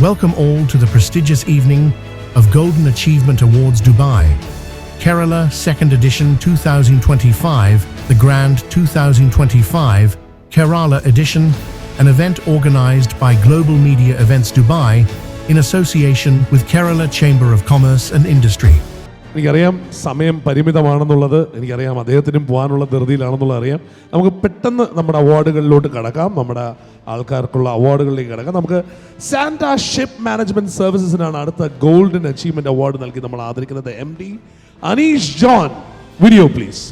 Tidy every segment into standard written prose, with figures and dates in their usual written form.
Welcome all to the prestigious evening of Golden Achievement Awards Dubai, Kerala 2nd edition 2025, the Grand 2025 Kerala edition, an event organized by Global Media Events Dubai in association with Kerala Chamber of Commerce and Industry. എനിക്കറിയാം സമയം പരിമിതമാണെന്നുള്ളത്, എനിക്കറിയാം അദ്ദേഹത്തിനും പോകാനുള്ള ധൃതിയിലാണെന്നുള്ളത് അറിയാം. നമുക്ക് പെട്ടെന്ന് നമ്മുടെ അവാർഡുകളിലോട്ട് കടക്കാം, നമ്മുടെ ആൾക്കാർക്കുള്ള അവാർഡുകളിലേക്ക് കടക്കാം. നമുക്ക് സാന്റ ഷിപ്പ് മാനേജ്മെന്റ് സർവീസസിനാണ് അടുത്ത ഗോൾഡൻ അച്ചീവ്മെന്റ് അവാർഡ് നൽകി നമ്മൾ ആദരിക്കുന്നത്. MD Aneesh John, video please.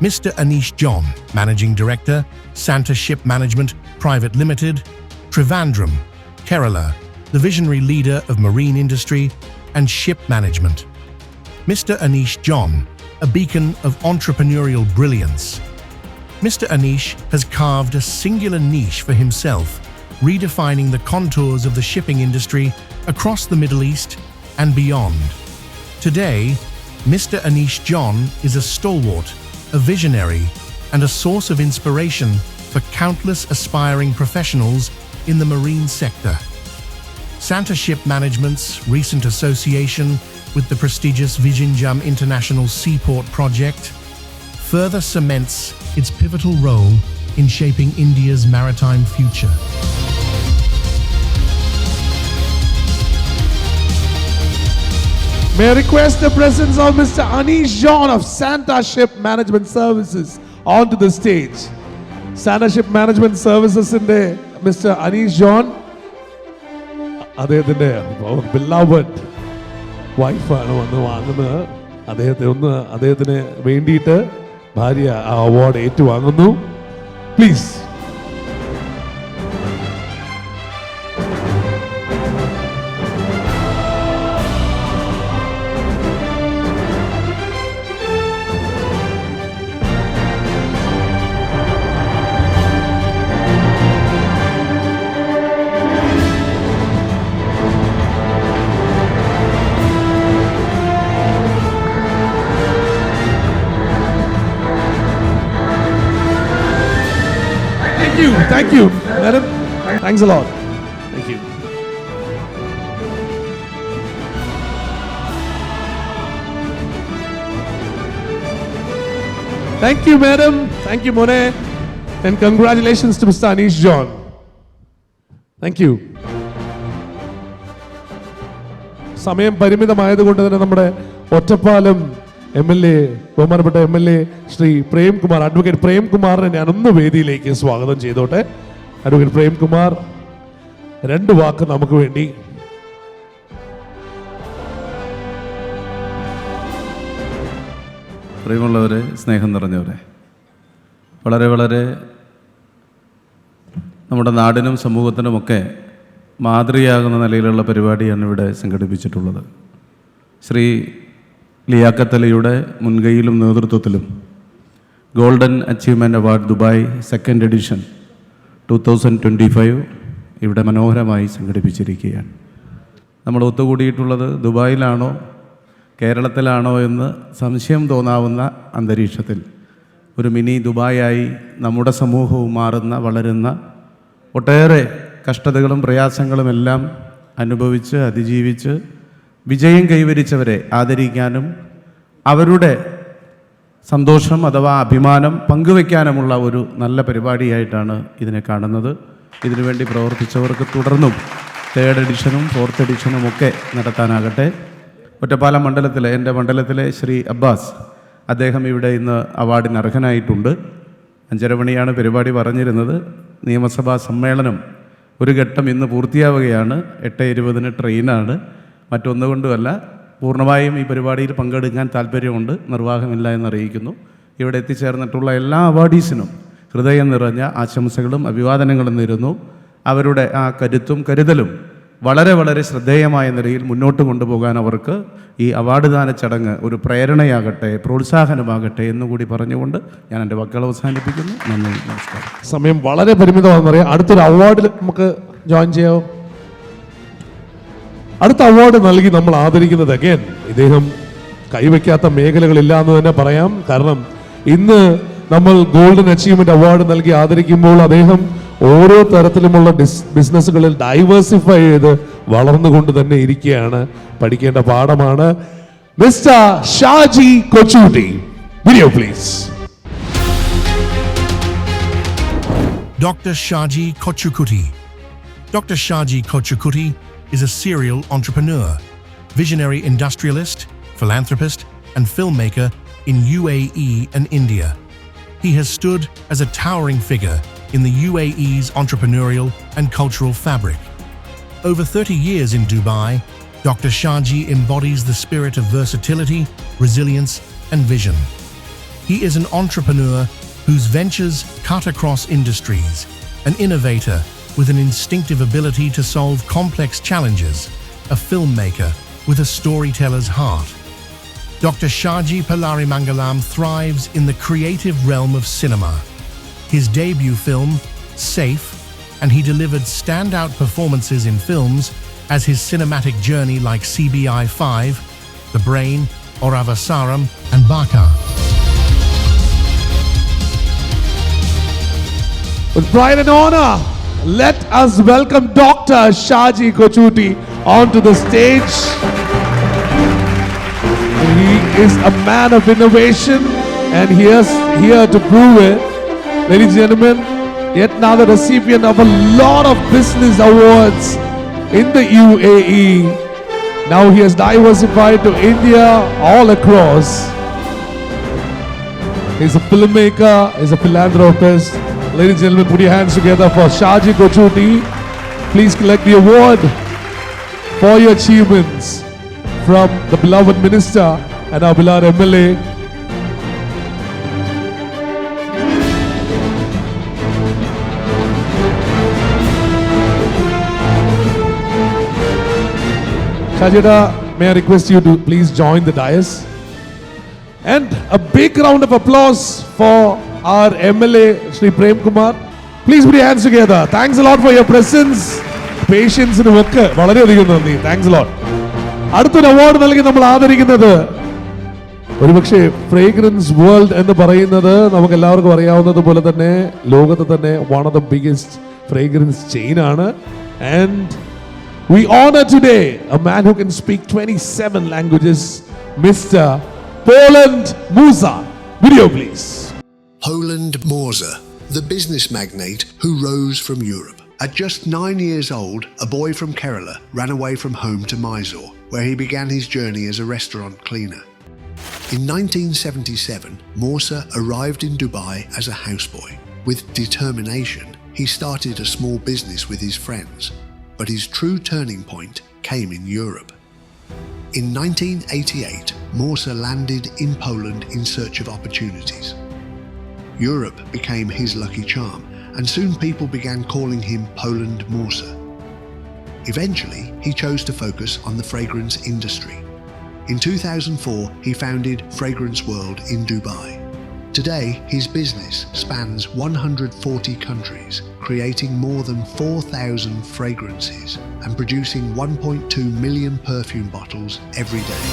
Mr. Anish John, Managing Director, Santa Ship Management Private Limited, Trivandrum, Kerala, the visionary leader of marine industry and ship management. Mr. Anish John, a beacon of entrepreneurial brilliance. Mr. Anish has carved a singular niche for himself, redefining the contours of the shipping industry across the Middle East and beyond. Today, Mr. Anish John is a stalwart, a visionary, and a source of inspiration for countless aspiring professionals in the marine sector. Santa Ship Management's recent association with the prestigious Vizhinjam International Seaport project further cements its pivotal role in shaping India's maritime future. May I request the presence of Mr. Anish John of Santa Ship Management Services onto the stage. Santa Ship Management Servicesന്റെ Mr. Anish John, അദ്ദേഹത്തിൻ്റെ beloved വൈഫാണ് വന്ന് വാങ്ങുന്നത്. അദ്ദേഹത്തിന് വേണ്ടിയിട്ട് ഭാര്യ ആ award ഏറ്റുവാങ്ങുന്നു. Please. Thank you, madam. Thanks a lot. Thank you. Thank you, madam. Thank you, Monet. And congratulations to Mr. Anish John. Thank you. സമയം പരിമിതമായതുകൊണ്ട് തന്നെ നമ്മുടെ ഒറ്റപ്പാലം MLA, ബഹുമാനപ്പെട്ട MLA ശ്രീ പ്രേംകുമാർ, അഡ്വക്കേറ്റ് പ്രേംകുമാറിനെ ഞാനൊന്ന് വേദിയിലേക്ക് സ്വാഗതം ചെയ്തോട്ടെ. അഡ്വക്കേറ്റ് പ്രേംകുമാർ, 2 വാക്ക് നമുക്ക് വേണ്ടി. പ്രിയമുള്ളവരെ, സ്നേഹം നിറഞ്ഞവരെ, വളരെ നമ്മുടെ നാടിനും സമൂഹത്തിനുമൊക്കെ മാതൃകയാകുന്ന നിലയിലുള്ള പരിപാടിയാണ് ഇവിടെ സംഘടിപ്പിച്ചിട്ടുള്ളത്. ശ്രീ ലിയാഖത്ത് അലിയുടെ മുൻകൈയിലും നേതൃത്വത്തിലും golden achievement award Dubai 2nd edition 2025 ഇവിടെ മനോഹരമായി സംഘടിപ്പിച്ചിരിക്കുകയാണ്. നമ്മൾ ഒത്തുകൂടിയിട്ടുള്ളത് ദുബായിലാണോ കേരളത്തിലാണോ എന്ന് സംശയം തോന്നാവുന്ന അന്തരീക്ഷത്തിൽ ഒരു മിനി ദുബായായി നമ്മുടെ സമൂഹവും മാറുന്ന, വളരുന്ന, ഒട്ടേറെ കഷ്ടതകളും പ്രയാസങ്ങളുമെല്ലാം അനുഭവിച്ച് അതിജീവിച്ച് വിജയം കൈവരിച്ചവരെ ആദരിക്കാനും അവരുടെ സന്തോഷം അഥവാ അഭിമാനം പങ്കുവയ്ക്കാനുമുള്ള ഒരു നല്ല പരിപാടിയായിട്ടാണ് ഇതിനെ കാണുന്നത്. ഇതിനുവേണ്ടി പ്രവർത്തിച്ചവർക്ക് തുടർന്നും 3rd എഡിഷനും 4th എഡിഷനും ഒക്കെ നടത്താനാകട്ടെ. ഒറ്റപ്പാലം മണ്ഡലത്തിലെ, എൻ്റെ മണ്ഡലത്തിലെ ശ്രീ അബ്ബാസ്, അദ്ദേഹം ഇവിടെ ഇന്ന് അവാർഡിന് അർഹനായിട്ടുണ്ട്. 5:30 മണിയാണ് പരിപാടി പറഞ്ഞിരുന്നത്. നിയമസഭാ സമ്മേളനം ഒരു ഘട്ടം ഇന്ന് പൂർത്തിയാവുകയാണ്. 8:20 ട്രെയിനാണ്. മറ്റൊന്നുകൊണ്ടുമല്ല, പൂർണ്ണമായും ഈ പരിപാടിയിൽ പങ്കെടുക്കാൻ താല്പര്യമുണ്ട്, നിർവാഹമില്ല എന്നറിയിക്കുന്നു. ഇവിടെ എത്തിച്ചേർന്നിട്ടുള്ള എല്ലാ അവാർഡീസിനും ഹൃദയം നിറഞ്ഞ ആശംസകളും അഭിവാദനങ്ങളും നേരുന്നു. അവരുടെ ആ കരുത്തും കരുതലും വളരെ ശ്രദ്ധേയമായ നിലയിൽ മുന്നോട്ട് കൊണ്ടുപോകാൻ അവർക്ക് ഈ അവാർഡ് ദാന ചടങ്ങ് ഒരു പ്രേരണയാകട്ടെ, പ്രോത്സാഹനമാകട്ടെ എന്നുകൂടി പറഞ്ഞുകൊണ്ട് ഞാൻ എൻ്റെ വാക്കുകൾ അവസാനിപ്പിക്കുന്നു. നന്ദി, നമസ്കാരം. സമയം വളരെ പരിമിതമാണെന്നറിയാം. അടുത്തൊരു അവാർഡിൽ നമുക്ക് ജോയിൻ ചെയ്യാമോ? അടുത്ത അവാർഡ് നൽകി നമ്മൾ ആദരിക്കുന്നത് അഗൈൻ ഇദ്ദേഹം കൈവയ്ക്കാത്ത മേഖലകളില്ല എന്ന് തന്നെ പറയാം. കാരണം ഇന്ന് നമ്മൾ ഗോൾഡൻ അച്ചീവ്മെന്റ് അവാർഡ് നൽകി ആദരിക്കുമ്പോൾ അദ്ദേഹം ഓരോ തരത്തിലുമുള്ള ബിസിനസ്സുകളിൽ ഡൈവേഴ്സിഫൈ ചെയ്ത് വളർന്നുകൊണ്ട് തന്നെ ഇരിക്കുകയാണ്. പഠിക്കേണ്ട പാഠമാണ്. Mister Shaji Kochukuti, video please. Dr. Shaji Kochukuti. Dr. Shaji Kochukuti is a serial entrepreneur, visionary industrialist, philanthropist, and filmmaker in UAE and India. He has stood as a towering figure in the UAE's entrepreneurial and cultural fabric. Over 30 years in Dubai, Dr. Shaji embodies the spirit of versatility, resilience, and vision. He is an entrepreneur whose ventures cut across industries, an innovator with an instinctive ability to solve complex challenges, a filmmaker with a storyteller's heart. Dr. Shaji Pallarimangalam thrives in the creative realm of cinema. His debut film, Safe, and he delivered standout performances in films as his cinematic journey like CBI 5, The Brain, Oravasaram, and Baka. With pride and honor, let us welcome Dr. Shaji Kochuti onto the stage. He is a man of innovation and he is here to prove it. Ladies and gentlemen, yet another recipient of a lot of business awards in the UAE. Now he has diversified to India, all across. He's a filmmaker, he's a philanthropist. Ladies and gentlemen, put your hands together for Shaji Kochuti. Please collect the award for your achievements from the beloved minister and our beloved MLA. Shajida, may I request you to please join the dais? And a big round of applause for our MLA, Shri Prem Kumar. Please put your hands together. Thanks a lot for your presence. Patience in work. വളരെയധികം നന്ദി. Thanks a lot. അടുത്തൊരു award നൽകി നമ്മൾ ആദരിക്കുന്നത് ഒരുപക്ഷെ fragrance world എന്ന് പറയുന്നത് നമുക്ക് എല്ലാവർക്കും അറിയാവുന്നത് പോലെ തന്നെ ലോകത്തെ തന്നെ one of the biggest fragrance chain ആണ്. And we honor today a man who can speak 27 languages, Mr. Poland Musa. Video please. Poland Musa, the business magnate who rose from Europe. At just 9 years old, a boy from Kerala ran away from home to Mysore, where he began his journey as a restaurant cleaner. In 1977, Musa arrived in Dubai as a houseboy. With determination, he started a small business with his friends, but his true turning point came in Europe. In 1988, Musa landed in Poland in search of opportunities. Europe became his lucky charm, and soon people began calling him Poland Musa. Eventually, he chose to focus on the fragrance industry. In 2004, he founded Fragrance World in Dubai. Today, his business spans 140 countries, creating more than 4,000 fragrances and producing 1.2 million perfume bottles every day.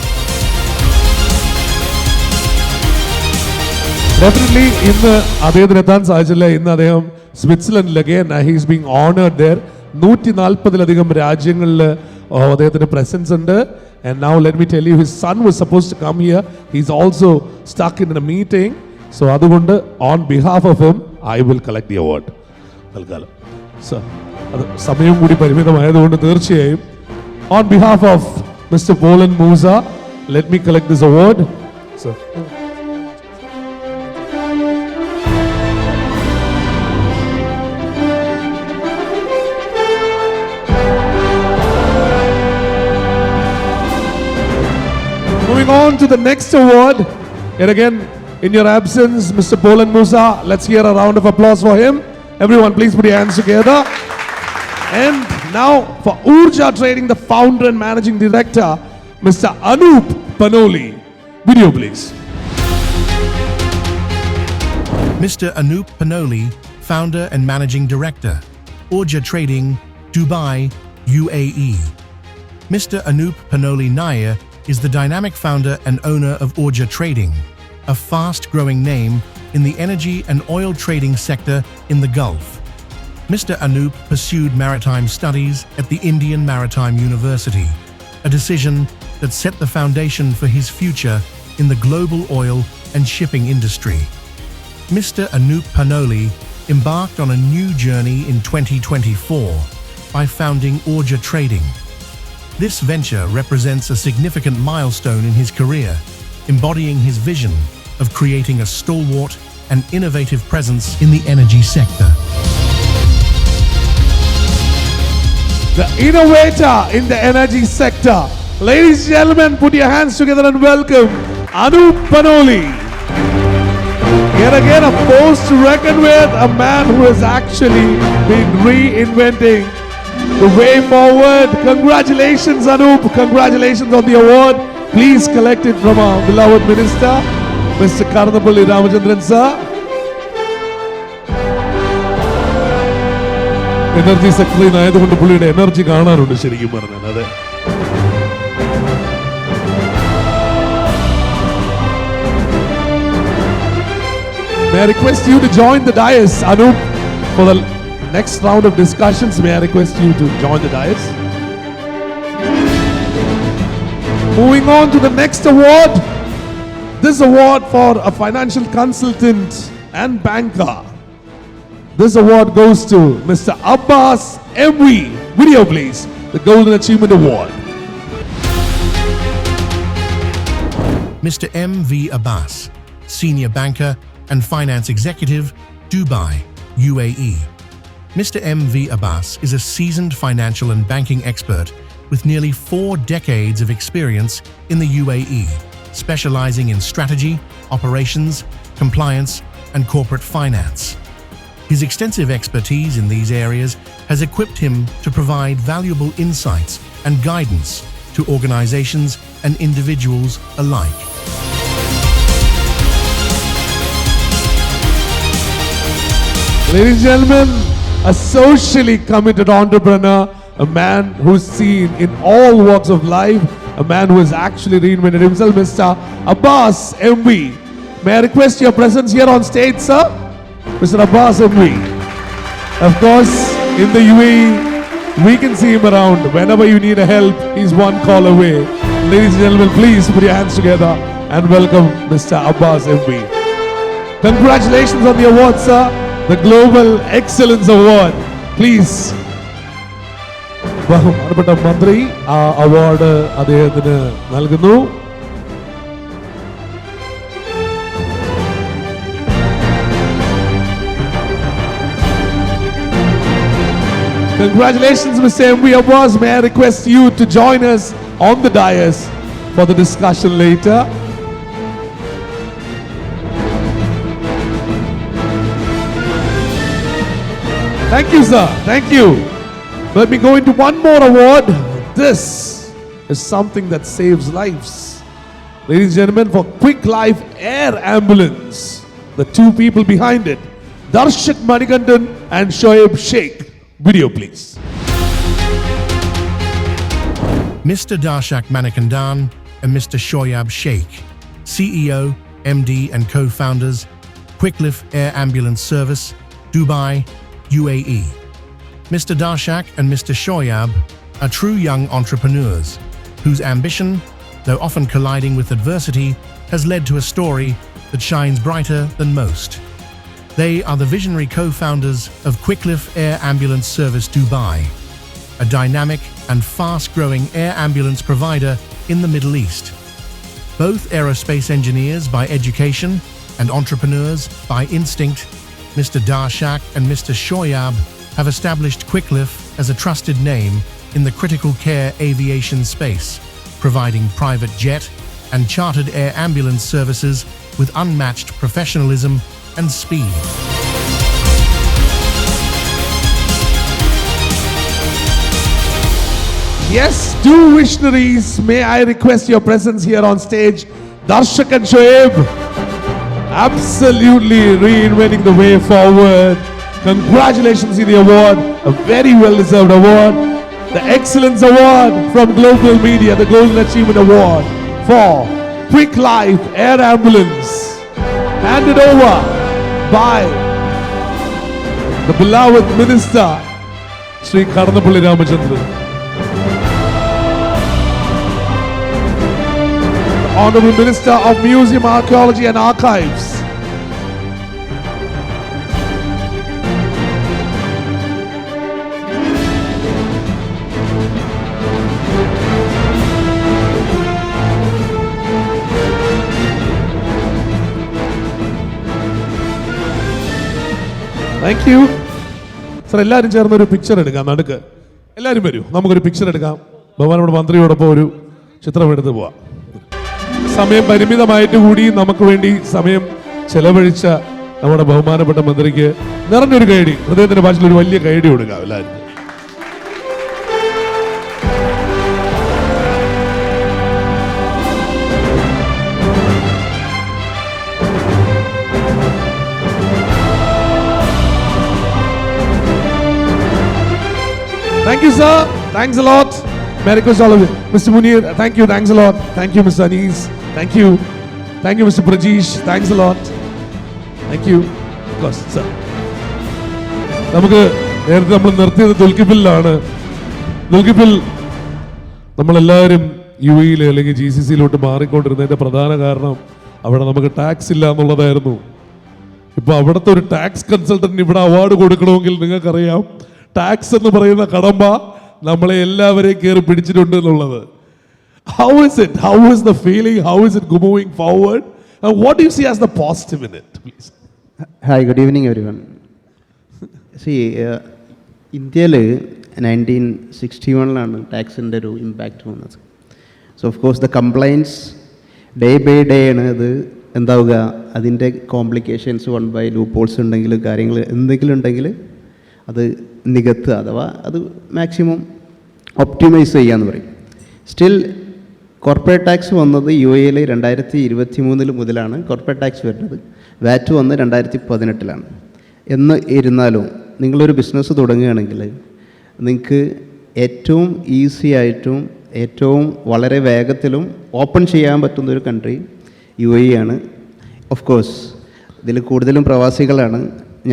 Definitely ഇന്ന് അദ്ദേഹത്തിന് എത്താൻ സാധിച്ചില്ല. ഇന്ന് അദ്ദേഹം സ്വിറ്റ്സർലൻഡിലേക്ക് he's being honoured there. 140-ലധികം രാജ്യങ്ങളിൽ അദ്ദേഹത്തിന് presence ഉണ്ട്. And now let me tell you, his son was supposed to come here. He's also stuck in a meeting. So അതുകൊണ്ട് on behalf of him, I will collect the award. തൽക്കാലം അത് സമയം കൂടി പരിമിതമായതുകൊണ്ട് തീർച്ചയായും on behalf of Mr. Poland Musa, let me collect this award. Sir. Moving on to the next award, yet again in your absence, Mr. Poland Musa, let's hear a round of applause for him. Everyone, please put your hands together. And now for Urja Trading, the founder and managing director, Mr. Anup Panoli. Video, please. Mr. Anup Panoli, founder and managing director, Urja Trading, Dubai, UAE. Mr. Anup Panoli Nair is the dynamic founder and owner of Urja Trading, a fast-growing name in the energy and oil trading sector in the Gulf. Mr. Anup pursued maritime studies at the Indian Maritime University, a decision that set the foundation for his future in the global oil and shipping industry. Mr. Anup Panoli embarked on a new journey in 2024 by founding Orja Trading. This venture represents a significant milestone in his career, embodying his vision of creating a stalwart and innovative presence in the energy sector. The innovator in the energy sector. Ladies and gentlemen, put your hands together and welcome Anup Panoli. Yet again, a force to reckon with, a man who has actually been reinventing the way forward. Congratulations, Anup. Congratulations on the award. Please collect it from our beloved minister, Mr. Karnapalli Ramachandran sir. Energy സെക്ടറിൽ ആയതുകൊണ്ട് പുള്ളിയുടെ energy കാണാറുണ്ട് ശരിക്കും പറഞ്ഞാൽ. അതെ, may I request you to join the dais, Anup, for the next round of discussions. May I request you to join the dais. Moving on to the next award. This award for a financial consultant and banker. This award goes to Mr. Abbas MV. Video please. The Golden Achievement Award. Mr. M.V. Abbas, Senior Banker and Finance Executive, Dubai, UAE. Mr. M.V. Abbas is a seasoned financial and banking expert with nearly 4 decades of experience in the UAE, specializing in strategy, operations, compliance, and corporate finance. His extensive expertise in these areas has equipped him to provide valuable insights and guidance to organizations and individuals alike. Ladies and gentlemen, a socially committed entrepreneur, a man who's seen in all walks of life, a man who has actually reinvented himself, Mr. Abbas MV. May I request your presence here on stage, sir? Mr. Abbas MV. Of course, in the UAE, we can see him around. Whenever you need a help, he's one call away. Ladies and gentlemen, please put your hands together and welcome Mr. Abbas MV. Congratulations on the award, sir. The Global Excellence Award. Please. ബഹുമാനപ്പെട്ട മന്ത്രി ആ award അദ്ദേഹത്തിന് നൽകുന്നു. Congratulations, Mr. M.V. Abbas. May I request you to join us on the dais for the discussion later. Thank you, sir. Thank you. Let me go into one more award. This is something that saves lives. Ladies and gentlemen, for Quick Life Air Ambulance, the 2 people behind it, Darshak Manikandan and Shoaib Sheikh. Video please. Mr. Darshak Manikandan and Mr. Shoyab Sheikh, CEO, MD and co-founders, Quicklift Air Ambulance Service, Dubai, UAE. Mr. Darshak and Mr. Shoyab are true young entrepreneurs whose ambition, though often colliding with adversity, has led to a story that shines brighter than most. They are the visionary co-founders of Quicklift Air Ambulance Service Dubai, a dynamic and fast-growing air ambulance provider in the Middle East. Both aerospace engineers by education and entrepreneurs by instinct, Mr. Darshak and Mr. Shoyab have established Quicklift as a trusted name in the critical care aviation space, providing private jet and chartered air ambulance services with unmatched professionalism and speed. Yes, 2 visionaries. May I request your presence here on stage, Darshak and Shoaib. Absolutely reinventing the way forward. Congratulations on the award, a very well-deserved award. The Excellence Award from Global Media, the Golden Achievement Award for Quick Life Air Ambulance. Handed over by the beloved minister, Sri Kadanapalli Ramachandran. The Honorable Minister of Museum, Archaeology and Archives. Thank you. Sir, എല്ലാവരും ചേർന്ന് ഒരു picture എടുക്കാം. നടുക്ക് എല്ലാവരും വരൂ, നമുക്കൊരു picture എടുക്കാം. ബഹുമാനപ്പെട്ട മന്ത്രിയോടൊപ്പം ഒരു ചിത്രം എടുത്ത് പോവാം. സമയം പരിമിതമായിട്ട് കൂടി നമുക്ക് വേണ്ടി സമയം ചെലവഴിച്ച നമ്മുടെ ബഹുമാനപ്പെട്ട മന്ത്രിക്ക് നിറഞ്ഞൊരു കൈയടി, ഹൃദയത്തിന്റെ ഭാഷയിൽ ഒരു വലിയ കൈയടി കൊടുക്കാം എല്ലാവരും. Thank you, sir. Thanks a lot. Merry Christmas, all of you. Mr. Munir, thank you. Thanks a lot. Thank you, Mr. Anis. Thank you. Thank you, Mr. Prajesh. Thanks a lot. Thank you. Of course, sir. നമുക്ക് നേരത്തെ നമ്മൾ നിർത്തിയത് ദുൽകിഫിലാണ്. ദുൽകിഫിൽ നമ്മളെല്ലാവരും UAE അല്ലെങ്കിൽ GCCയിലോട്ട് മാറിക്കൊണ്ടിരുന്നതിന്റെ പ്രധാന കാരണം അവിടെ നമുക്ക് ടാക്സ് ഇല്ല എന്നുള്ളതായിരുന്നു. ഇപ്പൊ അവിടുത്തെ ഒരു ടാക്സ് കൺസൾട്ടന്റിന് ഇവിടെ അവാർഡ് കൊടുക്കണമെങ്കിൽ നിങ്ങൾക്കറിയാം, ടാക്സ് എന്ന് പറയുന്ന കടമ്പ നമ്മളെ എല്ലാവരെയും കയറി പിടിച്ചിട്ടുണ്ട് എന്നുള്ളത്. How is it? How is the feeling? How is it moving forward? And what do you see as the positive in it, please? Hi, good evening, everyone. See, ഇന്ത്യയിൽ 1961 ടാക്സിൻ്റെ ഒരു ഇമ്പാക്റ്റ് വന്നത്. So of course the compliance day by day ആണ് അത് എന്താവുക, അതിൻ്റെ complications one by loopholes ഉണ്ടെങ്കിൽ കാര്യങ്ങൾ എന്തെങ്കിലും ഉണ്ടെങ്കിൽ അത് നികത്തുക, അഥവാ അത് മാക്സിമം ഒപ്റ്റിമൈസ് ചെയ്യാന്ന് പറയും. സ്റ്റിൽ കോർപ്പറേറ്റ് ടാക്സ് വന്നത് UAE 2023 മുതലാണ് കോർപ്പറേറ്റ് ടാക്സ് വരുന്നത്. വാറ്റ് വന്ന് 2018 എന്ന് ഇരുന്നാലും നിങ്ങളൊരു ബിസിനസ് തുടങ്ങുകയാണെങ്കിൽ നിങ്ങൾക്ക് ഏറ്റവും ഈസി ആയിട്ടും ഏറ്റവും വളരെ വേഗത്തിലും ഓപ്പൺ ചെയ്യാൻ പറ്റുന്നൊരു കൺട്രി UAE ആണ്. ഓഫ് കോഴ്സ് ഇതിൽ കൂടുതലും പ്രവാസികളാണ്.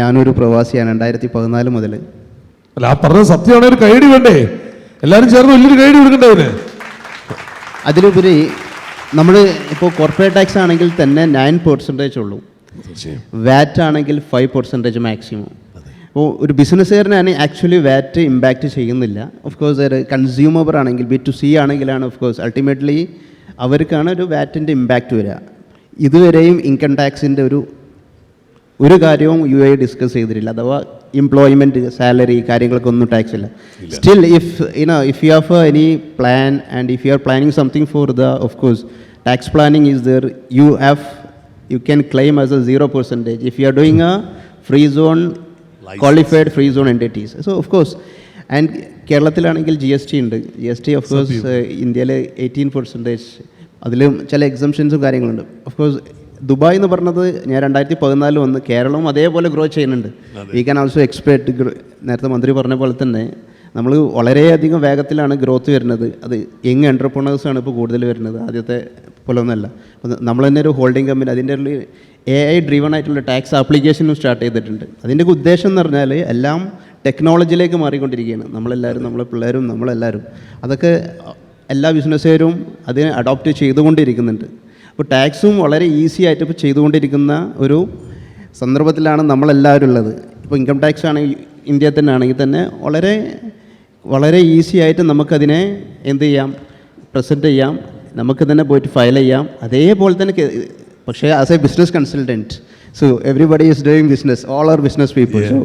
ഞാനൊരു പ്രവാസിയാണ് 2014 മുതൽ. അല്ല, ആ പറഞ്ഞ സത്യമാണ്. ഒരു കൈഡി വേണ്ടേ? എല്ലാവരും ചേർന്ന് വലിയൊരു കൈഡി കൊടുക്കണ്ടേ? അതിലുപരി നമ്മൾ ഇപ്പോൾ കോർപ്പറേറ്റ് ടാക്സ് ആണെങ്കിൽ തന്നെ 9% ഉള്ളൂ, വാറ്റ് ആണെങ്കിൽ 5% മാക്സിമം. അപ്പോൾ ഒരു ബിസിനസ്സുകാരനാണ് ആക്ച്വലി വാറ്റ് ഇമ്പാക്റ്റ് ചെയ്യുന്നില്ല. ഓഫ് കോഴ്സ് ഒരു കൺസ്യൂമർ ആണെങ്കിൽ B2C ആണെങ്കിലാണ് ഓഫ് കോഴ്സ് അൾട്ടിമേറ്റ്ലി അവർക്കാണ് ഒരു വാറ്റിൻ്റെ ഇമ്പാക്റ്റ് വരിക. ഇതുവരെയും ഇൻകം ടാക്സിൻ്റെ ഒരു കാര്യവും UAE ഡിസ്കസ് ചെയ്തിട്ടില്ല. അഥവാ എംപ്ലോയ്മെൻറ്റ്, സാലറി കാര്യങ്ങൾക്കൊന്നും ടാക്സ് ഇല്ല. Still if you have any plan and if you are planning something for the, of course, tax planning is there, you can claim as a 0% if you are doing a free zone license, qualified free zone entities. So of course, and കേരളത്തിലാണെങ്കിൽ GST ഉണ്ട്. GST of course ഇന്ത്യയിൽ 18%. അതിലും ചില എക്സംഷൻസും കാര്യങ്ങളുണ്ട്. Of course Dubai എന്ന് പറഞ്ഞത് ഞാൻ 2014 വന്ന് കേരളവും അതേപോലെ ഗ്രോ ചെയ്യുന്നുണ്ട്. വി ക്യാൻ ഓൾസോ എക്സ്പെക്ട്, നേരത്തെ മന്ത്രി പറഞ്ഞ പോലെ തന്നെ നമ്മൾ വളരെയധികം വേഗത്തിലാണ് ഗ്രോത്ത് വരുന്നത്. അത് യങ് എൻ്റർപ്രണേഴ്സാണ് ഇപ്പോൾ കൂടുതൽ വരുന്നത്, ആദ്യത്തെ പോലെ ഒന്നുമല്ല. അപ്പോൾ നമ്മൾ തന്നെ ഒരു ഹോൾഡിംഗ് കമ്പനി, അതിൻ്റെ ഒരു AI ഡ്രീവൺ ആയിട്ടുള്ള ടാക്സ് ആപ്ലിക്കേഷനും സ്റ്റാർട്ട് ചെയ്തിട്ടുണ്ട്. അതിൻ്റെ ഉദ്ദേശം എന്ന് പറഞ്ഞാൽ എല്ലാം ടെക്നോളജിയിലേക്ക് മാറിക്കൊണ്ടിരിക്കുകയാണ്. നമ്മളെല്ലാവരും, നമ്മളെ പിള്ളേരും, നമ്മളെല്ലാവരും, അതൊക്കെ എല്ലാ ബിസിനസ്സുകാരും അതിനെ അഡോപ്റ്റ് ചെയ്തുകൊണ്ടിരിക്കുന്നുണ്ട്. അപ്പോൾ ടാക്സും വളരെ ഈസി ആയിട്ട് ഇപ്പോൾ ചെയ്തുകൊണ്ടിരിക്കുന്ന ഒരു സന്ദർഭത്തിലാണ് നമ്മളെല്ലാവരും ഉള്ളത്. ഇപ്പോൾ ഇൻകം ടാക്സ് ആണെങ്കിൽ ഇന്ത്യയിൽ തന്നെ ആണെങ്കിൽ തന്നെ വളരെ വളരെ ഈസി ആയിട്ട് നമുക്കതിനെ എന്ത് ചെയ്യാം, പ്രസൻറ്റ് ചെയ്യാം, നമുക്ക് തന്നെ പോയിട്ട് ഫയൽ ചെയ്യാം. അതേപോലെ തന്നെ പക്ഷേ as A business consultant, so everybody is doing business, all are business people, so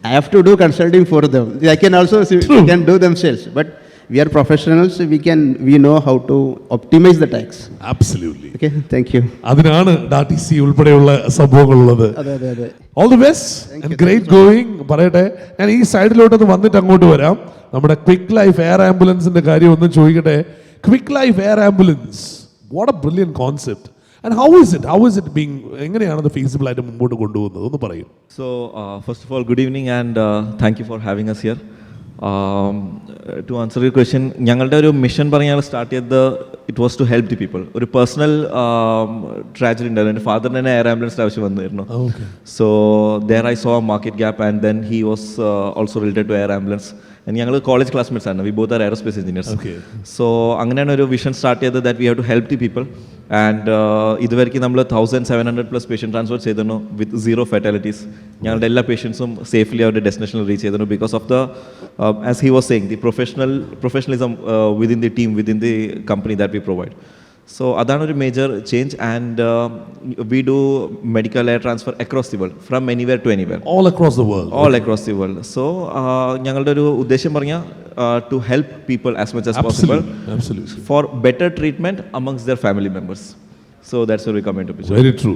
I have to do consulting for them. They can also can do themselves, but we are professionals, we know how to optimize the tax. Absolutely. Okay, thank you. അതിനാണ് DATC ഉൾപ്പെടെയുള്ള സംഭവങ്ങളുള്ളത്. അതെ. All the best and great going. പറയട്ടെ, ഞാൻ ഈ സൈഡിലോട്ടൊന്ന് വന്നിട്ട് അങ്ങോട്ട് വരാം. നമ്മുടെ ക്വിക്ക് ലൈഫ് എയർ ആംബുലൻസിന്റെ കാര്യം ഒന്ന് ചോദിക്കട്ടെ. Quick life air ambulance, what A brilliant concept. And how is it being, എങ്ങനെയാണ് അത് ഫീസിബിൾ ആയിട്ട് മുമ്പോട്ട് കൊണ്ടുപോകുന്നത് ഒന്ന് പറയൂ. So first of all, good evening and thank you for having us here. To answer your question, ഞങ്ങളുടെ ഒരു mission പറഞ്ഞാൽ സ്റ്റാർട്ട് ചെയ്തത് it was to help the people. ഒരു പേഴ്സണൽ ട്രാജഡി ഉണ്ടായിരുന്നു. എൻ്റെ ഫാദറിന് തന്നെ എയർ ആംബുലൻസിൻ്റെ ആവശ്യം വന്നിരുന്നു. So there I saw a market gap and then he was also related to air ambulance. ഞങ്ങൾ കോളേജ് ക്ലാസ്മേറ്റ്സ് ആണ്. We both are aerospace engineers. So അങ്ങനെയാണ് ഒരു വിഷൻ സ്റ്റാർട്ട് ചെയ്തത് that we have to help the people. And ഇതുവരെയ്ക്ക് നമ്മൾ 1700+ patient transfer ചെയ്തിരുന്നു വിത്ത് 0 ഫെറ്റാലിറ്റീസ്. ഞങ്ങളുടെ എല്ലാ പേഷ്യൻസും സേഫ്ലി അവരുടെ ഡെസ്റ്റിനേഷനിൽ റീച്ച് ചെയ്തിരുന്നു because of the as he was saying the professionalism within the team, within the company that we provide. So അതാണ് ഒരു major change. And we do medical air transfer across the world, from anywhere to anywhere, all across the world. all across the world. So ഞങ്ങളുടെ ഒരു ഉദ്ദേശം പറഞ്ഞാൽ to help people as much as possible Absolutely. for better treatment amongst their family members. So that's where we come into picture. Very true.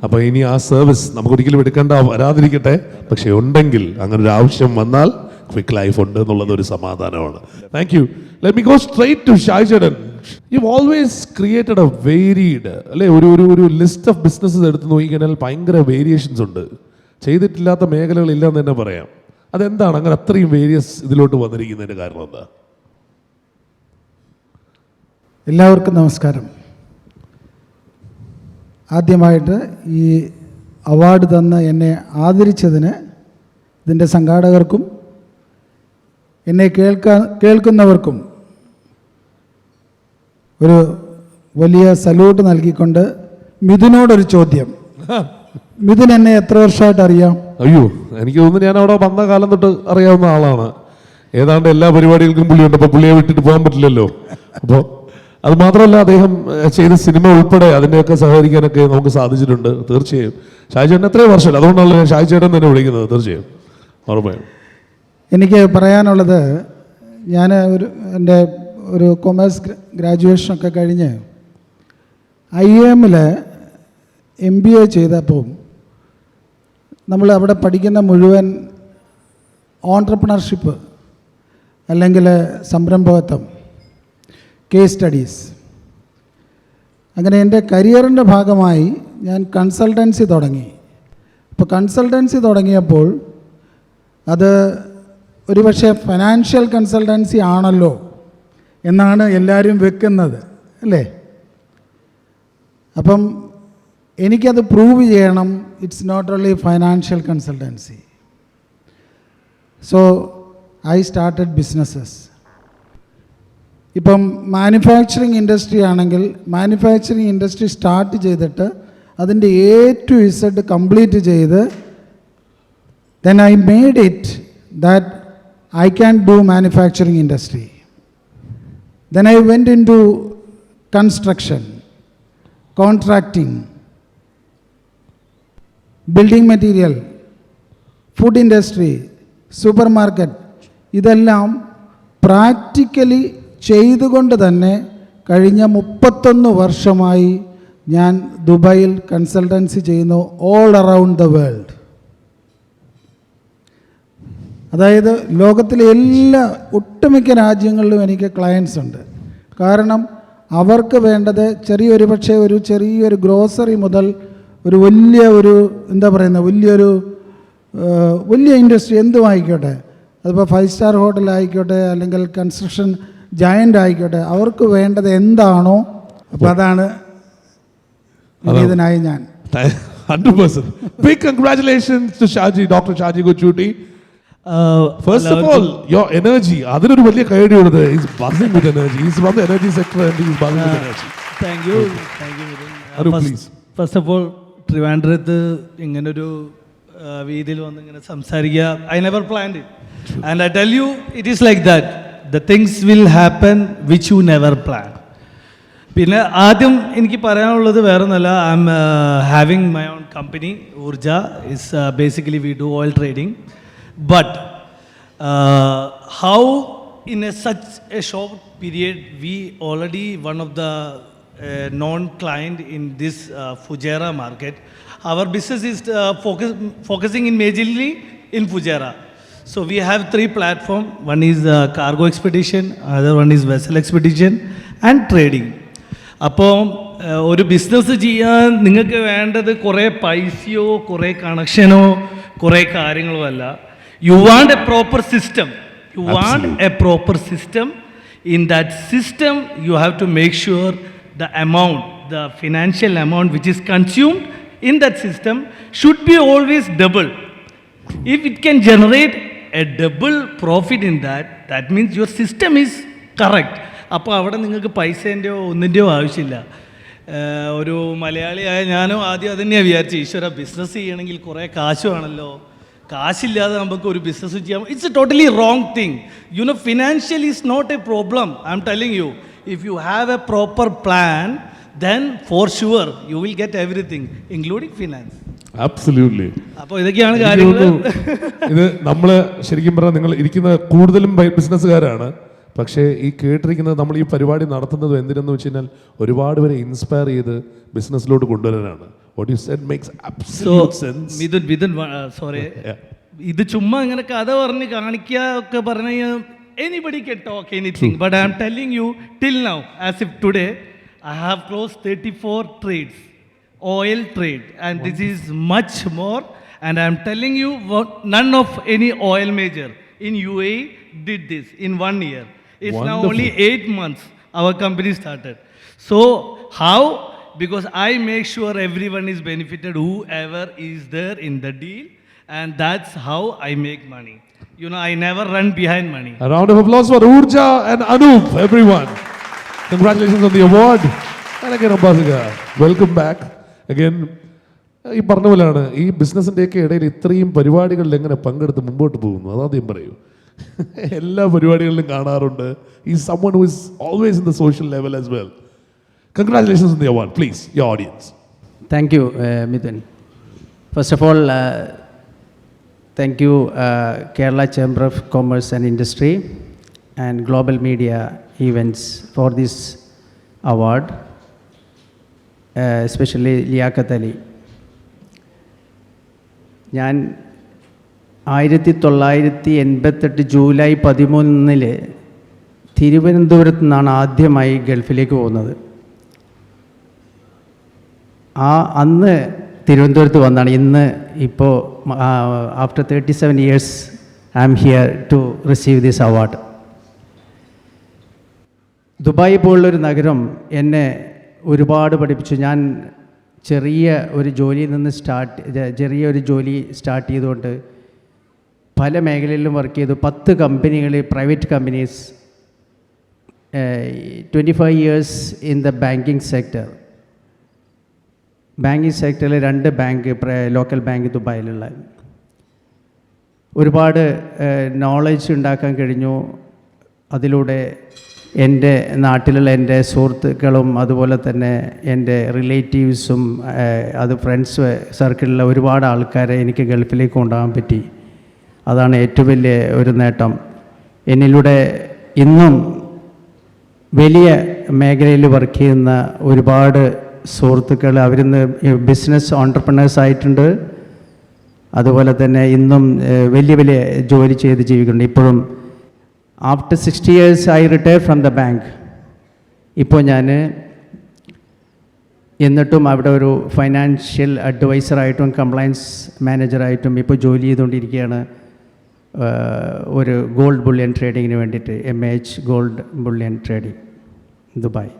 അപ്പോൾ ഇനി ആ service നമുക്ക് ഒരിക്കലും എടുക്കേണ്ട വരാതിരിക്കട്ടെ. പക്ഷേ ഉണ്ടെങ്കിൽ അങ്ങനെ ഒരു ആവശ്യം വന്നാൽ ക്വിക്ക് ലൈഫ് ഉണ്ട് എന്നുള്ളത് ഒരു സമാധാനമാണ്. Thank you. Let me go straight to Shaji ചേട്ടൻ. You always created a varied, അല്ലേ, ഒരു ലിസ്റ്റ് ഓഫ് ബിസിനസ്സസ് എടുത്ത് നോക്കിക്കഴിഞ്ഞാൽ ഭയങ്കര വേരിയേഷൻസ് ഉണ്ട്. ചെയ്തിട്ടില്ലാത്ത മേഖലകളില്ലെന്ന് തന്നെ പറയാം. അതെന്താണ് അങ്ങനെ അത്രയും വേരിയസ് ഇതിലോട്ട് വന്നിരിക്കുന്നതിൻ്റെ കാരണം എന്താ? എല്ലാവർക്കും നമസ്കാരം. ആദ്യമായിട്ട് ഈ അവാർഡ് തന്ന് എന്നെ ആദരിച്ചതിന് ഇതിൻ്റെ സംഘാടകർക്കും എന്നെ കേൾക്കുന്നവർക്കും ഒരു വലിയ സല്യൂട്ട് നൽകിക്കൊണ്ട് മിഥുനോടൊരു ചോദ്യം. മിഥുൻ എന്നെ എത്ര വർഷമായിട്ട് അറിയാം? അയ്യോ, എനിക്ക് തോന്നുന്നു ഞാൻ അവിടെ വന്ന കാലം തൊട്ട് അറിയാവുന്ന ആളാണ്. ഏതാണ്ട് എല്ലാ പരിപാടികൾക്കും പുള്ളിയുണ്ട്. അപ്പോൾ പുള്ളിയെ വിട്ടിട്ട് പോകാൻ പറ്റില്ലല്ലോ. അപ്പോൾ അത് മാത്രമല്ല, അദ്ദേഹം ചെയ്ത സിനിമ ഉൾപ്പെടെ അതിൻ്റെയൊക്കെ സഹകരിക്കാനൊക്കെ നമുക്ക് സാധിച്ചിട്ടുണ്ട്. തീർച്ചയായും ഷാജി ചേട്ടൻ എത്രയോ വർഷമല്ല, അതുകൊണ്ടാണല്ലോ ഞാൻ ഷാജി ചേട്ടൻ തന്നെ വിളിക്കുന്നത്. തീർച്ചയായും ഉറപ്പായും എനിക്ക് പറയാനുള്ളത്, ഞാൻ എൻ്റെ ഒരു കൊമേഴ്സ് ഗ്രാജുവേഷനൊക്കെ കഴിഞ്ഞ് IIM MBA ചെയ്തപ്പോൾ നമ്മൾ അവിടെ പഠിക്കുന്ന മുഴുവൻ ഓൺട്രപ്രണർഷിപ്പ് അല്ലെങ്കിൽ സംരംഭകത്വം, കേസ് സ്റ്റഡീസ്. അങ്ങനെ എൻ്റെ കരിയറിൻ്റെ ഭാഗമായി ഞാൻ കൺസൾട്ടൻസി തുടങ്ങി. അപ്പോൾ കൺസൾട്ടൻസി തുടങ്ങിയപ്പോൾ അത് ഒരുപക്ഷെ ഫിനാൻഷ്യൽ കൺസൾട്ടൻസി ആണല്ലോ എന്നാണ് എല്ലാവരും വെക്കുന്നത്, അല്ലേ? അപ്പം എനിക്കത് പ്രൂവ് ചെയ്യണം. It's not only financial consultancy. So I started businesses. ഇപ്പം മാനുഫാക്ചറിങ് ഇൻഡസ്ട്രി ആണെങ്കിൽ മാനുഫാക്ചറിങ് ഇൻഡസ്ട്രി സ്റ്റാർട്ട് ചെയ്തിട്ട് അതിൻ്റെ A to Z കംപ്ലീറ്റ് ചെയ്ത് then I made it that I can do manufacturing industry. Then I went into construction, contracting, building material, food industry, supermarket. ഇതെല്ലാം practically ചെയ്തുകൊണ്ട് തന്നെ കഴിഞ്ഞ 31 വർഷമായി ഞാൻ ദുബായിൽ കൺസൾട്ടൻസി ചെയ്യുന്നു, ഓൾ അറൗണ്ട് ദ വേൾഡ്. അതായത് ലോകത്തിലെ ഒട്ടുമിക്ക രാജ്യങ്ങളിലും എനിക്ക് ക്ലയൻസ് ഉണ്ട്. കാരണം അവർക്ക് വേണ്ടത് ചെറിയൊരു ഗ്രോസറി മുതൽ ഒരു വലിയ ഇൻഡസ്ട്രി എന്തും ആയിക്കോട്ടെ, അതിപ്പോൾ 5 സ്റ്റാർ ഹോട്ടൽ ആയിക്കോട്ടെ അല്ലെങ്കിൽ കൺസ്ട്രക്ഷൻ ജയൻ്റ് ആയിക്കോട്ടെ, അവർക്ക് വേണ്ടത് എന്താണോ അപ്പോൾ അതാണ് ഇതിനായി ഞാൻ. 100%. Big congratulations to Shaji, Dr. Shaji Gochuti. First of all, your energy, അതിനൊരു വലിയ കൈയടിയുള്ളത്. He's buzzing with energy. He's from the energy sector and he's buzzing with energy. Thank you. Please. First of all, ട്രിവാൻഡ്രത്ത് ഇങ്ങനൊരു വേദിയിൽ വന്ന് ഇങ്ങനെ സംസാരിക്കുക, I never planned it. And I tell you, it is like that. The things will happen which you never plan. പിന്നെ ആദ്യം എനിക്ക് പറയാനുള്ളത് വേറെ ഒന്നുമല്ല. I'm having my own company Oorja. Is basically we do oil trading. But how in such a short period we already one of the known client in this Fujairah market. Our business is focusing in majorly in Fujairah. So we have 3 platforms. One is cargo expedition, another one is vessel expedition and trading. അപ്പോൾ ഒരു business ചെയ്യാൻ നിങ്ങൾക്ക് വേണ്ടത് കുറേ പൈസയോ കുറേ കണക്ഷനോ കുറേ കാര്യങ്ങളോ അല്ല. You want a proper system. You want a proper system In that system, you have to make sure the amount, the financial amount which is consumed in that system should be always double. If it can generate a double profit in that, that means your system is correct. അപ്പോൾ അവിടെ നിങ്ങൾക്ക് പൈസേൻ്റെയോ ഒന്നിൻ്റെയോ ആവശ്യമില്ല. ഒരു മലയാളിയായ ഞാനും ആദ്യം അത് തന്നെയാണ് വിചാരിച്ചു, ഈശ്വര ബിസിനസ് ചെയ്യണമെങ്കിൽ കുറേ കാശ് വേണമല്ലോ, കാശില്ലാതെ നമുക്ക് ഒരു ബിസിനസ് ചെയ്യാം. It's a totally wrong thing. You know, financial is not a problem. I am telling you, if you have a proper plan, then for sure you will get everything, including finance. Absolutely. അപ്പോൾ ഇതൊക്കെയാണ് കാര്യങ്ങൾ. ഇത് നമ്മൾ ശരിക്കും പറഞ്ഞാൽ നിങ്ങൾ ഇരിക്കുന്ന കൂടുതലും ബിസിനസ്സുകാരാണ്, പക്ഷേ ഈ കേട്ടിരിക്കുന്നത് നമ്മൾ ഈ പരിപാടി നടത്തുന്നത് എന്തിനെന്ന് വെച്ച് കഴിഞ്ഞാൽ ഒരുപാട് പേരെ ഇൻസ്പയർ ചെയ്ത് ബിസിനസ്സിലോട്ട് കൊണ്ടുവരാനാണ്. What you said makes absolute sense. Mithun sorry, ഇത് ചുമ്മാ ഇങ്ങനെ കഥ പറഞ്ഞ് കാണിക്കുക ഒക്കെ പറഞ്ഞ anybody can talk anything, but I am telling you till now, as if today I have closed 34 trades, oil trade, and this is much more. And I am telling you, none of any oil major in UAE did this in 1 year. It's now only 8 months our company started. So how? Because I make sure everyone is benefited, whoever is there in the deal, and that's how I make money. You know, I never run behind money. A round of applause for Urja and Anup, everyone. Congratulations on the award. And again, Ambassador, welcome back. Again, ഈ പറഞ്ഞ പോലെയാണ് ഈ ബിസിനസ്സിൻ്റെയൊക്കെ ഇടയിൽ ഇത്രയും പരിപാടികളിൽ എങ്ങനെ പങ്കെടുത്ത് മുമ്പോട്ട് പോകുന്നു, അതാദ്യം പറയൂ. എല്ലാ പരിപാടികളിലും കാണാറുണ്ട്. ഈ someone who is always in the social level as well. Congratulations on the award. Please, your audience. Thank you, Mithun. First of all, thank you, Kerala Chamber of Commerce and Industry and Global Media Events for this award, especially Liaquat Ali. ഞാൻ 1988 July 13 തിരുവനന്തപുരത്ത് നിന്നാണ് ആദ്യമായി ഗൾഫിലേക്ക് പോകുന്നത്. അന്ന് തിരുവനന്തപുരത്ത് വന്നാണ്. ഇന്ന് ഇപ്പോൾ after 37 years I am here to receive this award. Dubai പോലുള്ളൊരു നഗരം എന്നെ ഒരുപാട് പഠിപ്പിച്ചു. ഞാൻ ചെറിയ ഒരു ജോലിയിൽ നിന്ന് ചെറിയൊരു ജോലി സ്റ്റാർട്ട് ചെയ്തുകൊണ്ട് പല മേഖലയിലും വർക്ക് ചെയ്തു. 10 കമ്പനികൾ, private companies, 25 years in the banking sector. Banking സെക്ടറിൽ 2 ബാങ്ക്, ലോക്കൽ ബാങ്ക് ദുബായിലുള്ള. ഒരുപാട് നോളജ് ഉണ്ടാക്കാൻ കഴിഞ്ഞു. അതിലൂടെ എൻ്റെ നാട്ടിലുള്ള എൻ്റെ സുഹൃത്തുക്കളും അതുപോലെ തന്നെ എൻ്റെ റിലേറ്റീവ്സും അത് ഫ്രണ്ട്സ് സർക്കിളിലുള്ള ഒരുപാട് ആൾക്കാരെ എനിക്ക് ഗൾഫിലേക്ക് കൊണ്ടുപോകാൻ പറ്റി. അതാണ് ഏറ്റവും വലിയ ഒരു നേട്ടം. എന്നിലൂടെ ഇന്നും വലിയ മേഖലയിൽ വർക്ക് ചെയ്യുന്ന ഒരുപാട് സുഹൃത്തുക്കൾ അവരിന്ന് ബിസിനസ് ഓൺട്രപ്രണേഴ്സ് ആയിട്ടുണ്ട്. അതുപോലെ തന്നെ ഇന്നും വലിയ വലിയ ജോലി ചെയ്ത് ജീവിക്കുന്നുണ്ട്. ഇപ്പോഴും after 60 years I retire from the bank. ഇപ്പോൾ ഞാൻ എന്നിട്ടും അവിടെ ഒരു ഫൈനാൻഷ്യൽ അഡ്വൈസറായിട്ടും കംപ്ലയൻസ് മാനേജറായിട്ടും ഇപ്പോൾ ജോലി ചെയ്തുകൊണ്ടിരിക്കുകയാണ്. ഒരു ഗോൾഡ് ബുള്ളിയൻ ട്രേഡിങ്ങിന് വേണ്ടിയിട്ട്, MH gold bullion trading Dubai.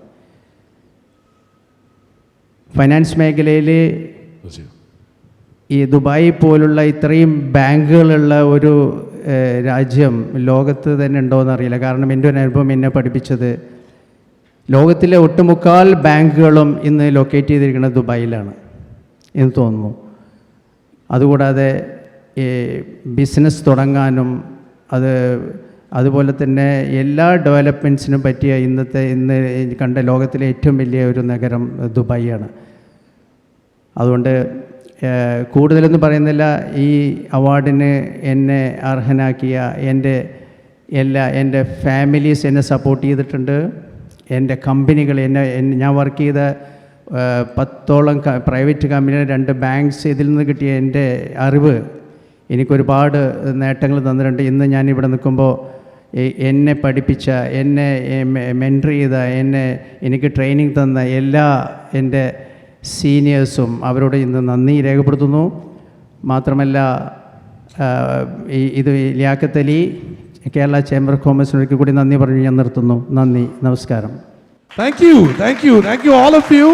Finance മേഖലയിൽ ഈ ദുബായ് പോലുള്ള ഇത്രയും ബാങ്കുകളുള്ള ഒരു രാജ്യം ലോകത്ത് തന്നെ ഉണ്ടോയെന്ന് അറിയില്ല. കാരണം എൻ്റെ ഒരു അനുഭവം എന്നെ പഠിപ്പിച്ചത് ലോകത്തിലെ ഒട്ടുമുക്കാൽ ബാങ്കുകളും ഇന്ന് ലൊക്കേറ്റ് ചെയ്തിരിക്കുന്നത് ദുബായിലാണ് എന്ന് തോന്നുന്നു. അതുകൂടാതെ ബിസിനസ് തുടങ്ങാനും അതുപോലെ തന്നെ എല്ലാ ഡെവലപ്മെൻറ്റ്സിനും പറ്റിയ ഇന്ന് കണ്ട ലോകത്തിലെ ഏറ്റവും വലിയ ഒരു നഗരം ദുബായിയാണ്. അതുകൊണ്ട് കൂടുതലൊന്നും പറയുന്നില്ല. ഈ അവാർഡിന് എന്നെ അർഹനാക്കിയ എൻ്റെ ഫാമിലീസ് എന്നെ സപ്പോർട്ട് ചെയ്തിട്ടുണ്ട്. എൻ്റെ കമ്പനികൾ ഞാൻ വർക്ക് ചെയ്ത 10ഓളം പ്രൈവറ്റ് കമ്പനികൾ, 2 ബാങ്ക്സ്, ഇതിൽ നിന്ന് കിട്ടിയ എൻ്റെ അറിവ് എനിക്കൊരുപാട് നേട്ടങ്ങൾ തന്നിട്ടുണ്ട്. ഇന്ന് ഞാനിവിടെ നിൽക്കുമ്പോൾ എന്നെ പഠിപ്പിച്ച, എന്നെ മെൻറ്റർ ചെയ്ത, എനിക്ക് ട്രെയിനിങ് തന്ന എല്ലാ എൻ്റെ സീനിയേഴ്സും അവരോട് ഇന്ന് നന്ദി രേഖപ്പെടുത്തുന്നു. മാത്രമല്ല ഇത് ലിയാഖത്ത് അലി കേരള ചേംബർ ഓഫ് കോമേഴ്സിനൊരിക്കൽ കൂടി നന്ദി പറഞ്ഞ് ഞാൻ നിർത്തുന്നു. നന്ദി, നമസ്കാരം. Thank you, all of you.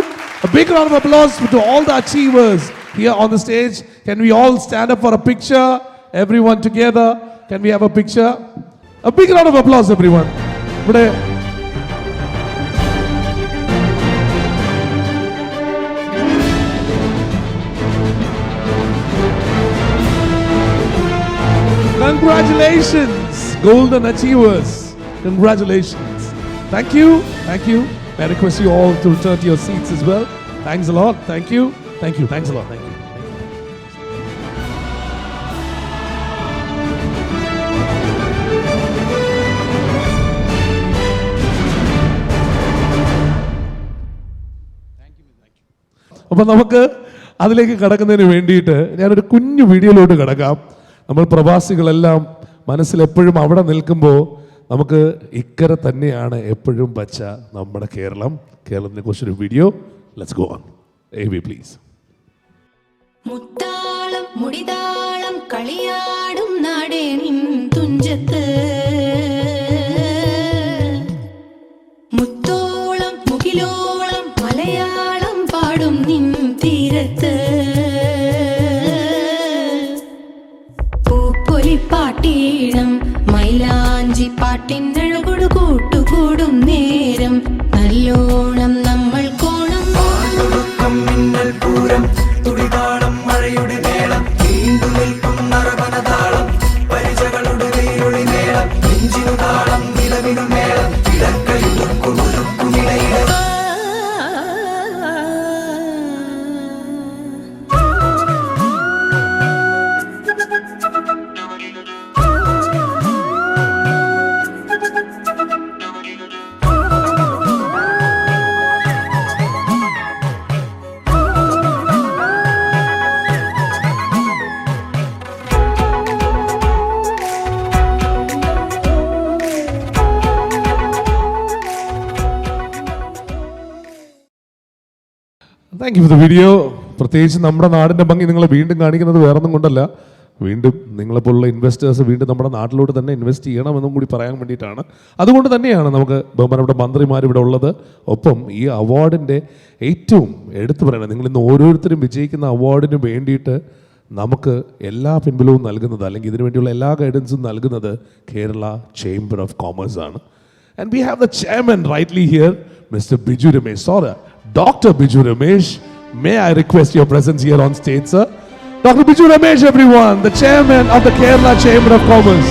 A big round of applause to all the achievers here on the stage. Can we all stand up for a picture? Everyone together. Can we have a picture? A big round of applause, everyone. Congratulations, golden achievers. Congratulations. Thank you. I request you all to return to your seats as well. Thanks a lot. Thank you. Thanks a lot. Thank you. അപ്പോൾ നമുക്ക് അതിലേക്ക് കടക്കുന്നതിന് വേണ്ടിയിട്ട് ഞാനൊരു കുഞ്ഞു വീഡിയോയിലോട്ട് കിടക്കാം. നമ്മൾ പ്രവാസികളെല്ലാം മനസ്സിലെപ്പോഴും അവിടെ നിൽക്കുമ്പോൾ നമുക്ക് ഇക്കരെ തന്നെയാണ് എപ്പോഴും പച്ച നമ്മുടെ കേരളത്തിനെ കുറിച്ചൊരു video. Let's go on. AV please. മുത്താളം മുടിതാളം കളിയാടും നാടേ നിൻ തുഞ്ചത്ത്, മുത്തോളം മുകിലോളം മലയാളം പാടും നിൻ തീരത്ത്, പൂപ്പൊലിപ്പാട്ടീണം മൈലാഞ്ചി പാട്ടിനഴകൊടു കൂട്ടുകൂടും നേരം നല്ലോണം നമ്മൾ കോണം മിന്നൽ പൂരം തുടിതാളം മഴയുടെ മേളം നീണ്ടു നിൽക്കും നറവനതാളം പരിചകളുടെ വേരൊളി മേളം നെഞ്ചിനു താളം നിലവിനു മേളം ഇടക്കയുടുക്കുമിടയിട thank you for the video. പ്രത്യേകിച്ച് നമ്മുടെ നാടിൻ്റെ ഭംഗി നിങ്ങളെ വീണ്ടും കാണിക്കുന്നത് വേറൊന്നും കൊണ്ടല്ല, വീണ്ടും നിങ്ങളെപ്പോലുള്ള ഇൻവെസ്റ്റേഴ്സ് വീണ്ടും നമ്മുടെ നാട്ടിലോട്ട് തന്നെ ഇൻവെസ്റ്റ് ചെയ്യണമെന്നും കൂടി പറയാൻ വേണ്ടിയിട്ടാണ്. അതുകൊണ്ട് തന്നെയാണ് നമുക്ക് ബഹുമാനപ്പെട്ട മന്ത്രിമാർ ഇവിടെ ഉള്ളത്. ഒപ്പം ഈ അവാർഡിൻ്റെ ഏറ്റവും എടുത്തു പറയണം, നിങ്ങളിന്ന് ഓരോരുത്തരും വിജയിക്കുന്ന അവാർഡിന് വേണ്ടിയിട്ട് നമുക്ക് എല്ലാ പിൻബലവും നൽകുന്നത്, അല്ലെങ്കിൽ ഇതിനു വേണ്ടിയുള്ള എല്ലാ ഗൈഡൻസും നൽകുന്നത് കേരള ചേംബർ ഓഫ് കോമേഴ്സ് ആണ്. And we have the chairman rightly here, mister Biju Ramesh. Sorry, Dr. Biju Ramesh. May I request your presence here on stage, sir? Dr. Biju Ramesh, everyone, the chairman of the Kerala Chamber of Commerce.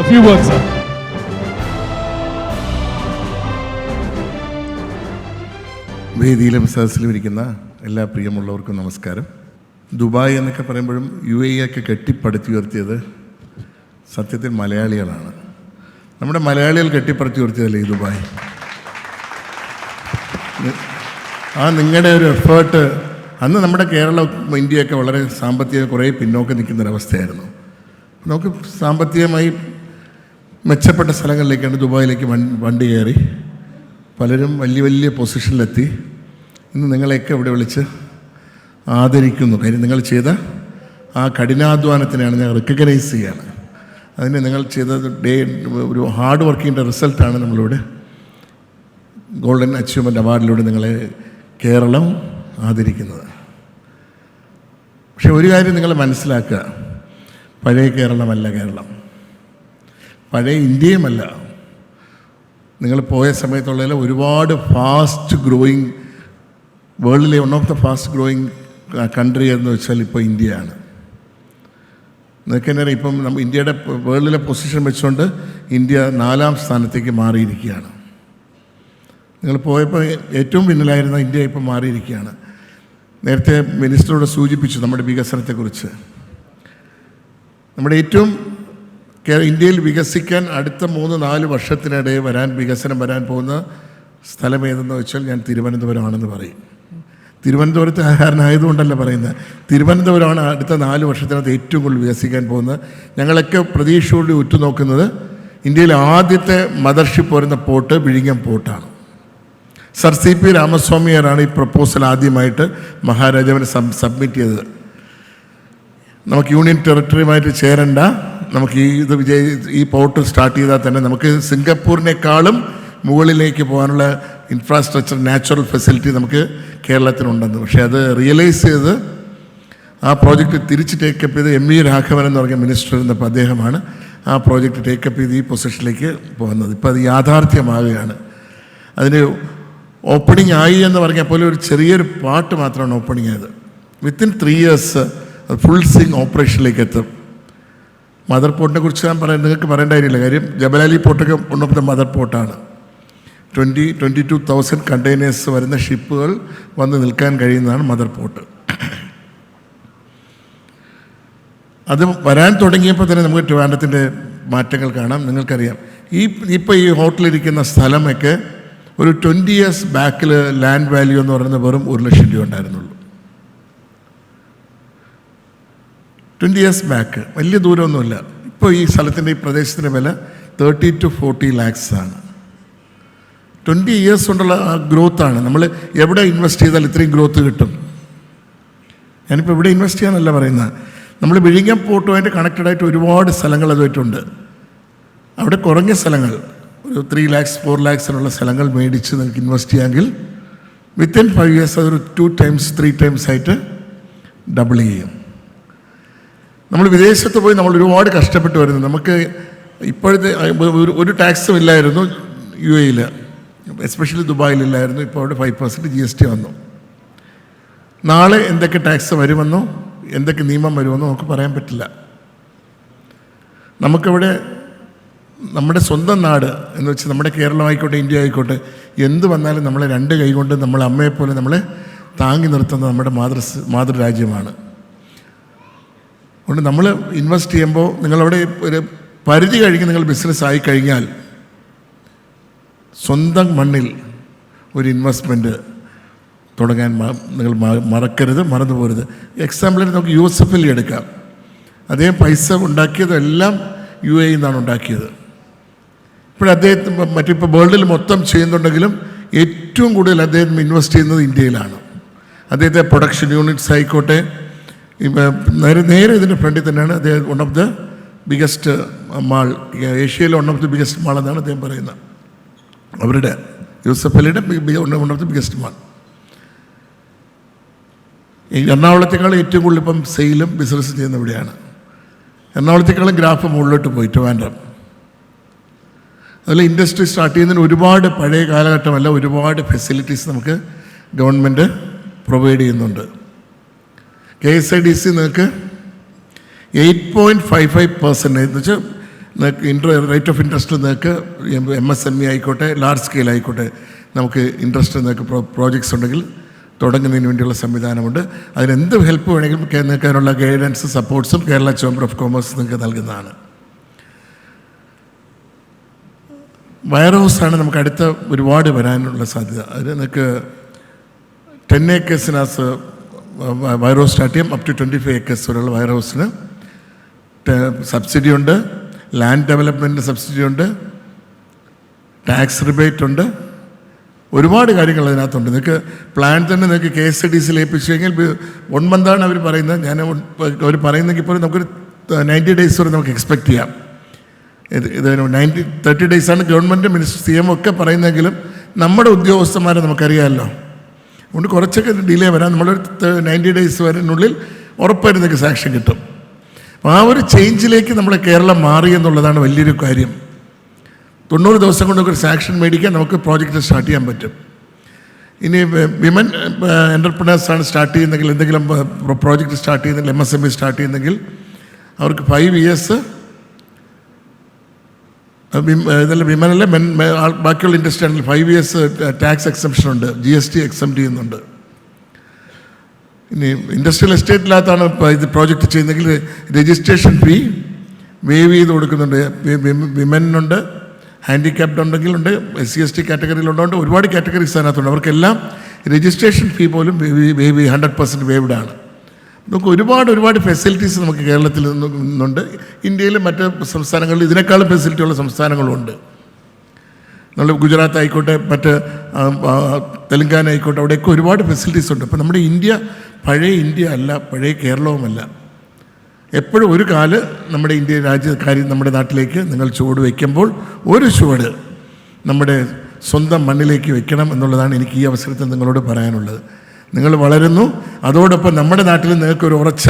A few words, sir. വേദിയിലും സദസ്സിലും ഇരിക്കുന്ന എല്ലാ പ്രിയമുള്ളവർക്കും നമസ്കാരം. Dubai എന്നൊക്കെ പറയുമ്പോഴും UAE ഒക്കെ കെട്ടിപ്പടുത്തുയർത്തിയത് സത്യത്തിൽ മലയാളികളാണ്. നമ്മുടെ മലയാളികൾ കെട്ടിപ്പടുത്തുയർത്തിയതല്ലേ ഈ ദുബായ്. ആ നിങ്ങളുടെ ഒരു എഫേർട്ട്, അന്ന് നമ്മുടെ കേരളം ഇന്ത്യയൊക്കെ വളരെ സാമ്പത്തികം കുറേ പിന്നോക്കം നിൽക്കുന്നൊരവസ്ഥയായിരുന്നു. നമുക്ക് സാമ്പത്തികമായി മെച്ചപ്പെട്ട സ്ഥലങ്ങളിലേക്കാണ് ദുബായിലേക്ക് വണ്ടി കയറി പലരും വലിയ വലിയ പൊസിഷനിലെത്തി. ഇന്ന് നിങ്ങളെയൊക്കെ ഇവിടെ വിളിച്ച് ആദരിക്കുന്നു. കാര്യം നിങ്ങൾ ചെയ്ത ആ കഠിനാധ്വാനത്തിനാണ് ഞാൻ റെക്കഗ്നൈസ് ചെയ്യുകയാണ്. അതിന് നിങ്ങൾ ചെയ്ത ഒരു ഹാർഡ് വർക്കിൻ്റെ റിസൾട്ടാണ് നമ്മളിവിടെ ഗോൾഡൻ അച്ചീവ്മെൻ്റ് അവാർഡിലൂടെ നിങ്ങളെ കേരളം ആദരിക്കുന്നത്. പക്ഷെ ഒരു കാര്യം നിങ്ങൾ മനസ്സിലാക്കുക, പഴയ കേരളമല്ല കേരളം, പഴയ ഇന്ത്യയുമല്ല. നിങ്ങൾ പോയ സമയത്തുള്ള ഒരുപാട് ഫാസ്റ്റ് ഗ്രോയിങ്, വേൾഡിലെ one of the fast growing country എന്ന് വെച്ചാൽ ഇപ്പോൾ ഇന്ത്യയാണ്. നിങ്ങൾക്ക് തന്നെ അറിയാം, ഇപ്പം നമ്മൾ ഇന്ത്യയുടെ വേൾഡിലെ പൊസിഷൻ വെച്ചുകൊണ്ട് ഇന്ത്യ 4ാം സ്ഥാനത്തേക്ക് മാറിയിരിക്കുകയാണ്. നിങ്ങൾ പോയപ്പോൾ ഏറ്റവും പിന്നിലായിരുന്ന ഇന്ത്യ ഇപ്പം മാറിയിരിക്കുകയാണ്. നേരത്തെ മിനിസ്റ്ററോട് സൂചിപ്പിച്ചു നമ്മുടെ വികസനത്തെക്കുറിച്ച്. നമ്മുടെ ഏറ്റവും ഇന്ത്യയിൽ വികസിക്കാൻ അടുത്ത 3-4 വർഷത്തിനിടെ വികസനം വരാൻ പോകുന്ന സ്ഥലം ഏതെന്ന് വെച്ചാൽ ഞാൻ തിരുവനന്തപുരമാണെന്ന് പറയും. തിരുവനന്തപുരത്ത് ആഹാരനായതുകൊണ്ടല്ല പറയുന്നത്, തിരുവനന്തപുരമാണ് അടുത്ത 4 വർഷത്തിനകത്ത് ഏറ്റവും കൂടുതൽ വികസിക്കാൻ പോകുന്നത്. ഞങ്ങളൊക്കെ പ്രതീക്ഷയോടെ ഉറ്റുനോക്കുന്നത് ഇന്ത്യയിലെ ആദ്യത്തെ മദർഷിപ്പ് വരുന്ന പോർട്ട് വിഴിഞ്ഞം പോർട്ടാണ്. സർ CP രാമസ്വാമിയാരാണ് ഈ പ്രപ്പോസൽ ആദ്യമായിട്ട് മഹാരാജാവിന് സബ്മിറ്റ് ചെയ്തത്. നമുക്ക് യൂണിയൻ ടെറിട്ടറിയുമായിട്ട് ചേരണ്ട, നമുക്ക് ഈ പോർട്ട് സ്റ്റാർട്ട് ചെയ്താൽ തന്നെ നമുക്ക് സിംഗപ്പൂരിനേക്കാളും മുകളിലേക്ക് പോകാനുള്ള ഇൻഫ്രാസ്ട്രക്ചർ, നാച്ചുറൽ ഫെസിലിറ്റി നമുക്ക് കേരളത്തിനുണ്ടെന്ന്. പക്ഷേ അത് റിയലൈസ് ചെയ്ത് ആ പ്രോജക്റ്റ് തിരിച്ച് ടേക്കപ്പ് ചെയ്ത് MV രാഘവൻ എന്ന് പറഞ്ഞ മിനിസ്റ്റർ ഇരുന്നപ്പോൾ അദ്ദേഹമാണ് ആ പ്രോജക്റ്റ് ടേക്കപ്പ് ചെയ്ത് ഈ പൊസിഷനിലേക്ക് പോകുന്നത്. ഇപ്പോൾ അത് യാഥാർത്ഥ്യമാവുകയാണ്. അതിന് ഓപ്പണിംഗ് ആയി എന്ന് പറഞ്ഞാൽ പോലും ഒരു ചെറിയൊരു പാർട്ട് മാത്രമാണ് ഓപ്പണിംഗ് ആയത്. വിത്തിൻ 3 years ഫുൾ സ്വിംഗ് ഓപ്പറേഷനിലേക്ക് എത്തും. മദർ പോർട്ടിനെ കുറിച്ച് ഞാൻ നിങ്ങൾക്ക് പറയേണ്ടതില്ല. കാര്യം ജബലാലി പോർട്ടൊക്കെ വൺ ഓഫ് ദ മദർ പോർട്ടാണ്. 22,000 കണ്ടെയ്നേഴ്സ് വരുന്ന ഷിപ്പുകൾ വന്ന് നിൽക്കാൻ കഴിയുന്നതാണ് മദർ പോർട്ട്. അത് വരാൻ തുടങ്ങിയപ്പോൾ തന്നെ നമുക്ക് ട്രിവാൻഡ്രത്തിൻ്റെ മാറ്റങ്ങൾ കാണാം. നിങ്ങൾക്കറിയാം, ഇപ്പോൾ ഈ ഹോട്ടലിരിക്കുന്ന സ്ഥലമൊക്കെ ഒരു 20 years ബാക്കിൽ ലാൻഡ് വാല്യൂ എന്ന് പറയുന്നത് വെറും 1 ലക്ഷം രൂപ ഉണ്ടായിരുന്നുള്ളൂ. 20 years ബാക്ക്, വലിയ ദൂരമൊന്നുമില്ല. ഇപ്പോൾ ഈ സ്ഥലത്തിൻ്റെ ഈ പ്രദേശത്തിൻ്റെ വില 30 to 40 lakhs ആണ്. 20 years കൊണ്ടുള്ള ആ ഗ്രോത്താണ്. നമ്മൾ എവിടെ ഇൻവെസ്റ്റ് ചെയ്താൽ ഇത്രയും ഗ്രോത്ത് കിട്ടും? ഞാനിപ്പോൾ ഇവിടെ ഇൻവെസ്റ്റ് ചെയ്യാനല്ല പറയുന്നത്. നമ്മൾ വിഴിഞ്ഞം പോർട്ടുമായിട്ട് കണക്റ്റഡായിട്ട് ഒരുപാട് സ്ഥലങ്ങൾ അതുമായിട്ടുണ്ട്. അവിടെ കുറഞ്ഞ സ്ഥലങ്ങൾ ഒരു 3 lakhs 4 lakhs സ്ഥലങ്ങൾ മേടിച്ച് നിങ്ങൾക്ക് ഇൻവെസ്റ്റ് ചെയ്യാമെങ്കിൽ വിത്തിൻ 5 years അതൊരു 2 times 3 times ആയിട്ട് ഡബിൾ ചെയ്യും. നമ്മൾ വിദേശത്ത് പോയി നമ്മൾ ഒരുപാട് കഷ്ടപ്പെട്ട് വരുന്നു. നമുക്ക് ഇപ്പോഴത്തെ ഒരു ടാക്സും ഇല്ലായിരുന്നു UAE, എസ്പെഷ്യലി ദുബായിലില്ലായിരുന്നു. ഇപ്പോൾ അവിടെ 5% GST വന്നു. നാളെ എന്തൊക്കെ ടാക്സ് വരുമെന്നോ എന്തൊക്കെ നിയമം വരുമെന്നോ നമുക്ക് പറയാൻ പറ്റില്ല. നമുക്കിവിടെ നമ്മുടെ സ്വന്തം നാട് എന്ന് വെച്ച് നമ്മുടെ കേരളം ആയിക്കോട്ടെ, ഇന്ത്യ ആയിക്കോട്ടെ, എന്ത് വന്നാലും നമ്മളെ 2 കൈ കൊണ്ട് നമ്മളെ അമ്മയെപ്പോലെ നമ്മളെ താങ്ങി നിർത്തുന്നത് നമ്മുടെ മാതൃരാജ്യമാണ്. അതുകൊണ്ട് നമ്മൾ ഇൻവെസ്റ്റ് ചെയ്യുമ്പോൾ നിങ്ങളവിടെ ഒരു പരിധി കഴിഞ്ഞ് നിങ്ങൾ ബിസിനസ് ആയിക്കഴിഞ്ഞാൽ സ്വന്തം മണ്ണിൽ ഒരു ഇൻവെസ്റ്റ്മെൻറ്റ് തുടങ്ങാൻ നിങ്ങൾ മറക്കരുത്, മറന്നു പോരുത്. എക്സാമ്പിളിന് നമുക്ക് USF എടുക്കാം. അദ്ദേഹം പൈസ ഉണ്ടാക്കിയതെല്ലാം UAE നിന്നാണ് ഉണ്ടാക്കിയത്. ഇപ്പോഴദ്ദേഹം മറ്റിപ്പോൾ വേൾഡിൽ മൊത്തം ചെയ്യുന്നുണ്ടെങ്കിലും ഏറ്റവും കൂടുതൽ അദ്ദേഹം ഇൻവെസ്റ്റ് ചെയ്യുന്നത് ഇന്ത്യയിലാണ്. അദ്ദേഹത്തെ പ്രൊഡക്ഷൻ യൂണിറ്റ്സ് ആയിക്കോട്ടെ, നേരെ ഇതിൻ്റെ ഫ്രണ്ടിൽ തന്നെയാണ് അദ്ദേഹം one of the biggest mall, ഏഷ്യയിലെ one of the biggest mall എന്നാണ് അദ്ദേഹം പറയുന്നത്. അവരുടെ USF one of the biggest mall. എറണാകുളത്തേക്കാളും ഏറ്റവും കൂടുതൽ ഇപ്പം സെയിലും ബിസിനസ് ചെയ്യുന്ന ഇവിടെയാണ്. എറണാകുളത്തേക്കാളും ഗ്രാഫ് മുകളിലോട്ട് പോയി ട്രിവാൻഡ്രം. അതിൽ ഇൻഡസ്ട്രി സ്റ്റാർട്ട് ചെയ്യുന്നതിന് ഒരുപാട് പഴയ കാലഘട്ടമല്ല, ഒരുപാട് ഫെസിലിറ്റീസ് നമുക്ക് ഗവൺമെൻറ് പ്രൊവൈഡ് ചെയ്യുന്നുണ്ട്. KSIDC നിങ്ങൾക്ക് 8.55% എന്ന് വെച്ചാൽ നിങ്ങൾക്ക് റേറ്റ് ഓഫ് ഇൻട്രസ്റ്റ് നിങ്ങൾക്ക് MSME ആയിക്കോട്ടെ, ലാർജ് സ്കെയിൽ ആയിക്കോട്ടെ, നമുക്ക് ഇൻട്രസ്റ്റ് നിങ്ങൾക്ക് പ്രോജക്ട്സ് ഉണ്ടെങ്കിൽ തുടങ്ങുന്നതിന് വേണ്ടിയുള്ള സംവിധാനമുണ്ട്. അതിനെന്ത് ഹെൽപ്പ് വേണമെങ്കിലും നിങ്ങൾക്ക് അതിനുള്ള ഗൈഡൻസ് സപ്പോർട്ട്സും കേരള ചേംബർ ഓഫ് കൊമേഴ്സ് നിങ്ങൾക്ക് നൽകുന്നതാണ്. വയർ ഹൗസാണ് നമുക്ക് അടുത്ത ഒരുപാട് വരാനുള്ള സാധ്യത. അതിന് നിങ്ങൾക്ക് 10 acres വയർ ഹൗസ് സ്റ്റാർട്ട് ചെയ്യാം. അപ് ടു 25 acres വരെയുള്ള വയർ ഹൗസിന് സബ്സിഡി ഉണ്ട്, ലാൻഡ് ഡെവലപ്മെൻറ്റിന് സബ്സിഡി ഉണ്ട്, ടാക്സ് റിബേറ്റ് ഉണ്ട്, ഒരുപാട് കാര്യങ്ങൾ അതിനകത്തുണ്ട്. നിങ്ങൾക്ക് പ്ലാൻ തന്നെ നിങ്ങൾക്ക് KSIDC ഏൽപ്പിച്ചു കഴിഞ്ഞാൽ 1 month അവർ പറയുന്നത്. അവർ പറയുന്നെങ്കിൽ പോലും നമുക്കൊരു 90 days വരെ നമുക്ക് എക്സ്പെക്റ്റ് ചെയ്യാം. ഇത് 30 days ഗവൺമെൻറ് മിനിസ്റ്റർ CM ഒക്കെ പറയുന്നെങ്കിലും നമ്മുടെ ഉദ്യോഗസ്ഥന്മാരെ നമുക്കറിയാമല്ലോ. അതുകൊണ്ട് കുറച്ചൊക്കെ ഡിലേ വരാം. നമ്മളൊരു 90 days വരെനുള്ളിൽ ഉറപ്പായിട്ട് നിങ്ങൾക്ക് സാക്ഷ്യം കിട്ടും. അപ്പോൾ ആ ഒരു ചേഞ്ചിലേക്ക് നമ്മുടെ കേരളം മാറി എന്നുള്ളതാണ് വലിയൊരു കാര്യം. 90 ദിവസം കൊണ്ട് ഒരു സാക്ഷൻ മേടിക്കാൻ നമുക്ക് പ്രോജക്റ്റ് സ്റ്റാർട്ട് ചെയ്യാൻ പറ്റും. ഇനി വിമൻ എൻ്റർപ്രണേഴ്സാണ് സ്റ്റാർട്ട് ചെയ്യുന്നെങ്കിൽ, എന്തെങ്കിലും പ്രോജക്റ്റ് സ്റ്റാർട്ട് ചെയ്യുന്നെങ്കിൽ, MSME സ്റ്റാർട്ട് ചെയ്യുന്നെങ്കിൽ അവർക്ക് 5 years ഇതല്ല വിമനല്ല ബാക്കിയുള്ള ഇൻഡസ്ട്രി ആണെങ്കിൽ 5 years ടാക്സ് എക്സംപ്ഷൻ ഉണ്ട്, GST എക്സംപ്റ്റ് ചെയ്യുന്നുണ്ട്. ഇനി ഇൻഡസ്ട്രിയൽ എസ്റ്റേറ്റിനകത്താണ് ഇത് പ്രോജക്റ്റ് ചെയ്യുന്നതെങ്കിൽ രജിസ്ട്രേഷൻ ഫീ വേവ് ചെയ്ത് കൊടുക്കുന്നുണ്ട്. വിമനുണ്ട്, ഹാൻഡിക്യാപ്ഡ് ഉണ്ടെങ്കിലുണ്ട്, SC/ST കാറ്റഗറിയിലുണ്ട്, ഒരുപാട് കാറ്റഗറീസ് അതിനകത്തുണ്ട്. അവർക്കെല്ലാം രജിസ്ട്രേഷൻ ഫീ പോലും 100% വേവ്ഡാണ്. നമുക്ക് ഒരുപാട് ഫെസിലിറ്റീസ് നമുക്ക് കേരളത്തിൽ നിന്നുണ്ട്. ഇന്ത്യയിലെ മറ്റ് സംസ്ഥാനങ്ങളിൽ ഇതിനേക്കാളും ഫെസിലിറ്റിയുള്ള സംസ്ഥാനങ്ങളുമുണ്ട്. നമ്മൾ ഗുജറാത്ത് ആയിക്കോട്ടെ, മറ്റ് തെലങ്കാന ആയിക്കോട്ടെ, അവിടെയൊക്കെ ഒരുപാട് ഫെസിലിറ്റീസ് ഉണ്ട്. അപ്പോൾ നമ്മുടെ ഇന്ത്യ പഴയ ഇന്ത്യ അല്ല, പഴയ കേരളവുമല്ല. എപ്പോഴും ഒരു കാല് നമ്മുടെ ഇന്ത്യ രാജ്യക്കാരി നമ്മുടെ നാട്ടിലേക്ക് നിങ്ങൾ ചുവട് വയ്ക്കുമ്പോൾ ഒരു ചുവട് നമ്മുടെ സ്വന്തം മണ്ണിലേക്ക് വെക്കണം എന്നുള്ളതാണ് എനിക്ക് ഈ അവസരത്തിൽ നിങ്ങളോട് പറയാനുള്ളത്. നിങ്ങൾ വളരുന്നു, അതോടൊപ്പം നമ്മുടെ നാട്ടിൽ നിങ്ങൾക്കൊരു ഉറച്ച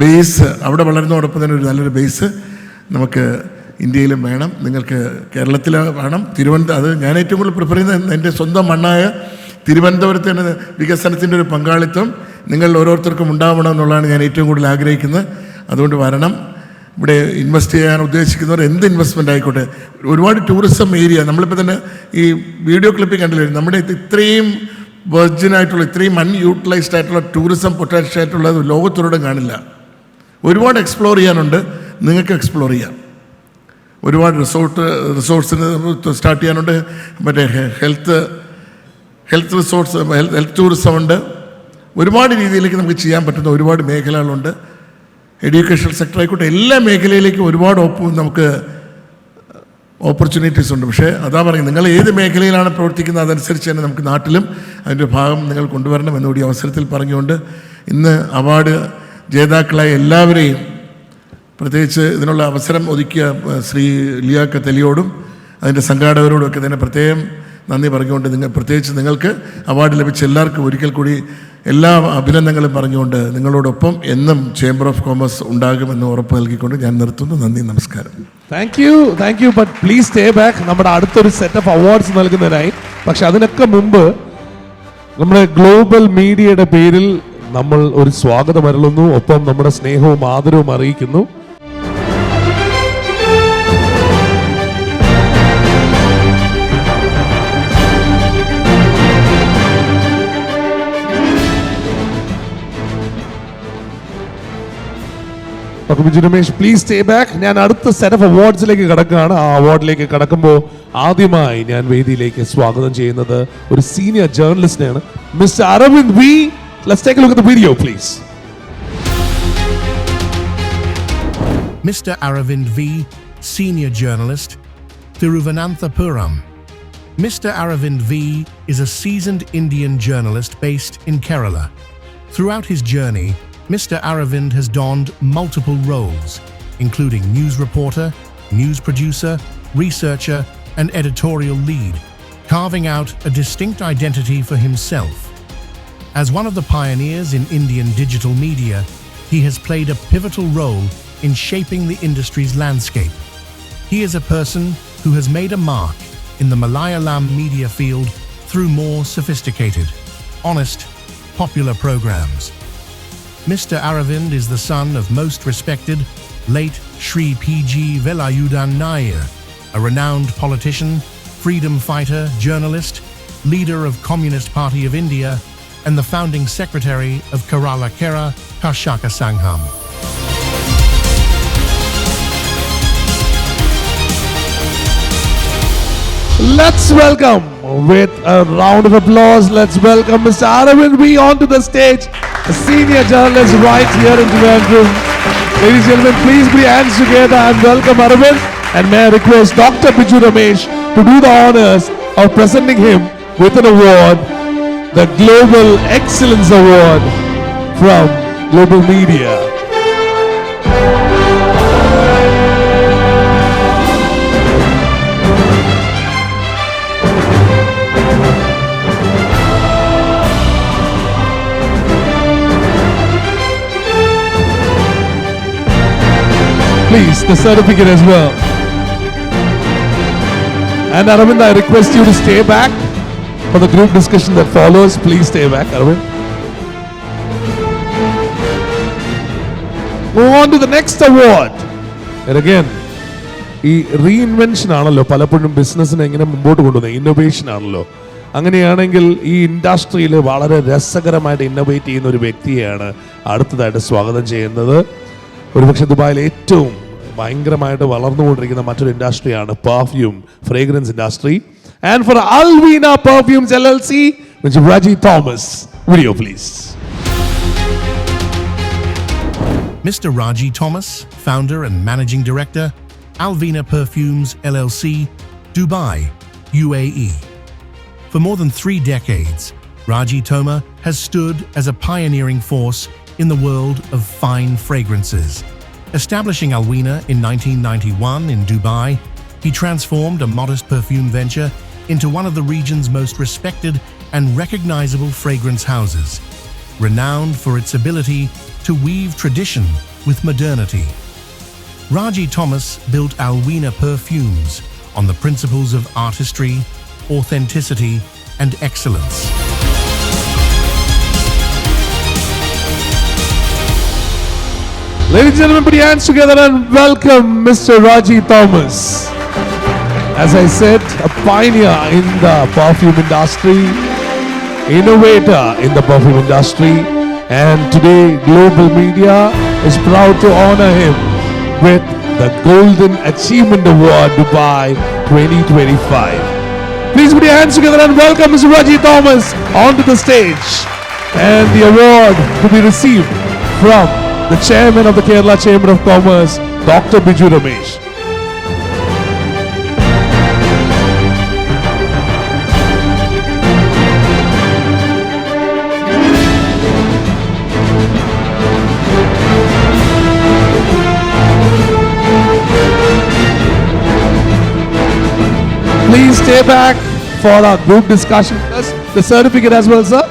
ബേസ്, അവിടെ വളരുന്നതോടൊപ്പം തന്നെ ഒരു നല്ലൊരു ബേസ് നമുക്ക് ഇന്ത്യയിലും വേണം, നിങ്ങൾക്ക് കേരളത്തിൽ വേണം. അത് ഞാൻ ഏറ്റവും കൂടുതൽ പ്രിഫർ ചെയ്യുന്നത് എൻ്റെ സ്വന്തം മണ്ണായ തിരുവനന്തപുരത്ത് തന്നെ വികസനത്തിൻ്റെ ഒരു പങ്കാളിത്തം നിങ്ങൾ ഓരോരുത്തർക്കും ഉണ്ടാവണം എന്നുള്ളതാണ് ഞാൻ ഏറ്റവും കൂടുതൽ ആഗ്രഹിക്കുന്നത്. അതുകൊണ്ട് വരണം. ഇവിടെ ഇൻവെസ്റ്റ് ചെയ്യാൻ ഉദ്ദേശിക്കുന്നവർ എന്ത് ഇൻവെസ്റ്റ്മെൻ്റ് ആയിക്കോട്ടെ, ഒരുപാട് ടൂറിസം ഏരിയ നമ്മളിപ്പോൾ തന്നെ ഈ വീഡിയോ ക്ലിപ്പിൽ കണ്ടില്ലേ, നമ്മുടെ ഇത്രയും വെർജിനായിട്ടുള്ള, ഇത്രയും അൺയൂട്ടിലൈസ്ഡ് ആയിട്ടുള്ള ടൂറിസം പൊട്ടൻഷ്യൽ ആയിട്ടുള്ളത് ലോകത്തൊരിടം കാണില്ല. ഒരുപാട് എക്സ്പ്ലോർ ചെയ്യാനുണ്ട്, നിങ്ങൾക്ക് എക്സ്പ്ലോർ ചെയ്യാം. ഒരുപാട് റിസോർട്സിന് സ്റ്റാർട്ട് ചെയ്യാനുണ്ട്. മറ്റേ ഹെൽത്ത് റിസോർട്സ്, ഹെൽത്ത് ടൂറിസം ഉണ്ട്. ഒരുപാട് രീതിയിലേക്ക് നമുക്ക് ചെയ്യാൻ പറ്റുന്ന ഒരുപാട് മേഖലകളുണ്ട്. എഡ്യൂക്കേഷൻ സെക്ടർ ആയിക്കോട്ടെ, എല്ലാ മേഖലയിലേക്കും ഒരുപാട് നമുക്ക് ഓപ്പർച്യൂണിറ്റീസ് ഉണ്ട്. പക്ഷേ അതാ പറയുന്നത്, നിങ്ങൾ ഏത് മേഖലയിലാണ് പ്രവർത്തിക്കുന്നത് അതനുസരിച്ച് തന്നെ നമുക്ക് നാട്ടിലും അതിൻ്റെ ഭാഗം നിങ്ങൾ കൊണ്ടുവരണം എന്നുകൂടി അവസരത്തിൽ പറഞ്ഞുകൊണ്ട് ഇന്ന് അവാർഡ് ജേതാക്കളായ എല്ലാവരെയും, പ്രത്യേകിച്ച് ഇതിനുള്ള അവസരം ഒതുക്കിയ ശ്രീ ലിയാഖത്ത് അലിയോടും അതിൻ്റെ സംഘാടകരോടും ഒക്കെ തന്നെ പ്രത്യേകം നന്ദി പറഞ്ഞുകൊണ്ട്, പ്രത്യേകിച്ച് നിങ്ങൾക്ക് അവാർഡ് ലഭിച്ച എല്ലാവർക്കും ഒരിക്കൽ കൂടി എല്ലാ അഭിനന്ദനങ്ങളും പറഞ്ഞുകൊണ്ട് നിങ്ങളോടൊപ്പം എന്നും ചേംബർ ഓഫ് കോമേഴ്സ് ഉണ്ടാകുമെന്ന് ഉറപ്പ് നൽകിക്കൊണ്ട് ഞാൻ നിർത്തുന്നു. നന്ദി, നമസ്കാരം. Thank you. But please stay back. നമ്മുടെ അടുത്തൊരു സെറ്റ് ഓഫ് അവാർഡ്സ് നൽകുന്നതിനായി. പക്ഷെ അതിനൊക്കെ മുമ്പ് നമ്മുടെ ഗ്ലോബൽ മീഡിയയുടെ പേരിൽ നമ്മൾ ഒരു സ്വാഗതം അരുളുന്നു, ഒപ്പം നമ്മുടെ സ്നേഹവും ആദരവും അറിയിക്കുന്നു. Ramesh, please stay back. ഞാൻ അടുത്ത സെറ്റ് ഓഫ് അവാർഡ്സിലേക്ക് കടക്കുകയാണ്. ആ അവാർഡിലേക്ക് കടക്കുമ്പോൾ ആദ്യമായി ഞാൻ വേദിയിലേക്ക് സ്വാഗതം ചെയ്യുന്നത് ഒരു സീനിയർ ജേർണലിസ്റ്റിനെയാണ്, mister Aravind V. Let's take a look at the video, please. Mr. Aravind V, senior journalist, Thiruvananthapuram. Mr. Aravind V is a seasoned Indian journalist based in Kerala. Throughout his journey, Mr. Aravind has donned multiple roles, including news reporter, news producer, researcher, and editorial lead, carving out a distinct identity for himself. As one of the pioneers in Indian digital media, he has played a pivotal role in shaping the industry's landscape. He is a person who has made a mark in the Malayalam media field through more sophisticated, honest, popular programs. Mr. Aravind is the son of most respected late Shri P.G. Velayudan Nair, a renowned politician, freedom fighter, journalist, leader of Communist Party of India, and the founding secretary of Kerala Kera Karshaka Sangham. Let's welcome, with a round of applause, let's welcome Mr. Aravind V onto the stage, a senior journalist right here in Trivandrum. Ladies and gentlemen, please put your hands together and welcome Aravind. And may I request Dr. Biju Ramesh to do the honors of presenting him with an award, the Global Excellence Award from Global Media. Please, the certificate as well. And Aravind, I request you to stay back for the group discussion that follows. Please stay back, Aravind. Move on to the next award. And again, ഈ റീഇൻവെൻഷൻ ആണല്ലോ പലപ്പോഴും ബിസിനസ്സിനെ എങ്ങനെ മുമ്പോട്ട് കൊണ്ടുപോകുന്നത്, innovation ആണല്ലോ. അങ്ങനെയാണെങ്കിൽ ഈ ഇൻഡസ്ട്രിയിൽ വളരെ രസകരമായിട്ട് ഇന്നോവേറ്റ് ചെയ്യുന്ന ഒരു വ്യക്തിയെയാണ് അടുത്തതായിട്ട് സ്വാഗതം ചെയ്യുന്നത്. ഒരുപക്ഷെ ദുബായിലെ ഏറ്റവും ഭയങ്കരമായിട്ട് വളർന്നുകൊണ്ടിരിക്കുന്ന മറ്റൊരു ഇൻഡസ്ട്രിയാണ് perfume, fragrance industry. And for Alveena Perfumes LLC, Mr. Raji Thomas. Video, please. Mr. Raji Thomas, founder and managing director, Alveena Perfumes LLC, Dubai, UAE. For more than 3 decades, Raji Toma has stood as a pioneering force in the world of fine fragrances. Establishing Alwina in 1991 in Dubai, he transformed a modest perfume venture into one of the region's most respected and recognizable fragrance houses, renowned for its ability to weave tradition with modernity. Raji Thomas built Alwina Perfumes on the principles of artistry, authenticity, and excellence. Ladies and gentlemen, put your hands together and welcome Mr. Raji Thomas. As I said, a pioneer in the perfume industry, innovator in the perfume industry, and today global media is proud to honor him with the Golden Achievement Award Dubai 2025. Please put your hands together and welcome Mr. Raji Thomas onto the stage, and the award to be received from the Chairman of the Kerala Chamber of Commerce, Dr. Biju Ramesh. Please stay back for our group discussion. The certificate as well, sir.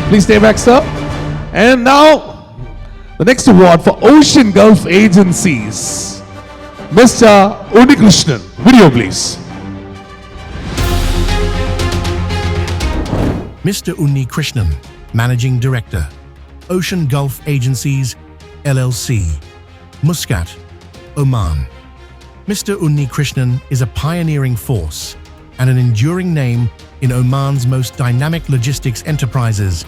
Please stay back, sir. And now, the next award for Ocean Gulf Agencies. Mr. Unikrishnan. Video, please. Mr. Unni Krishnan, Managing Director, Ocean Gulf Agencies, LLC, Muscat, Oman. Mr. Unni Krishnan is a pioneering force and an enduring name in Oman's most dynamic logistics enterprises,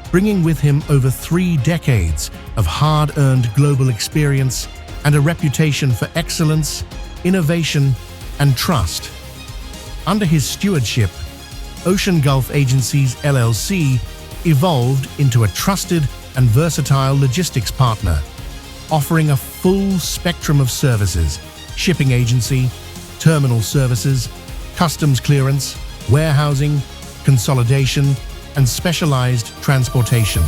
bringing with him over 3 decades of hard-earned global experience and a reputation for excellence, innovation, and trust. Under his stewardship, Ocean Gulf Agencies LLC evolved into a trusted and versatile logistics partner, offering a full spectrum of services: shipping agency, terminal services, customs clearance, warehousing, consolidation, and specialized transportation.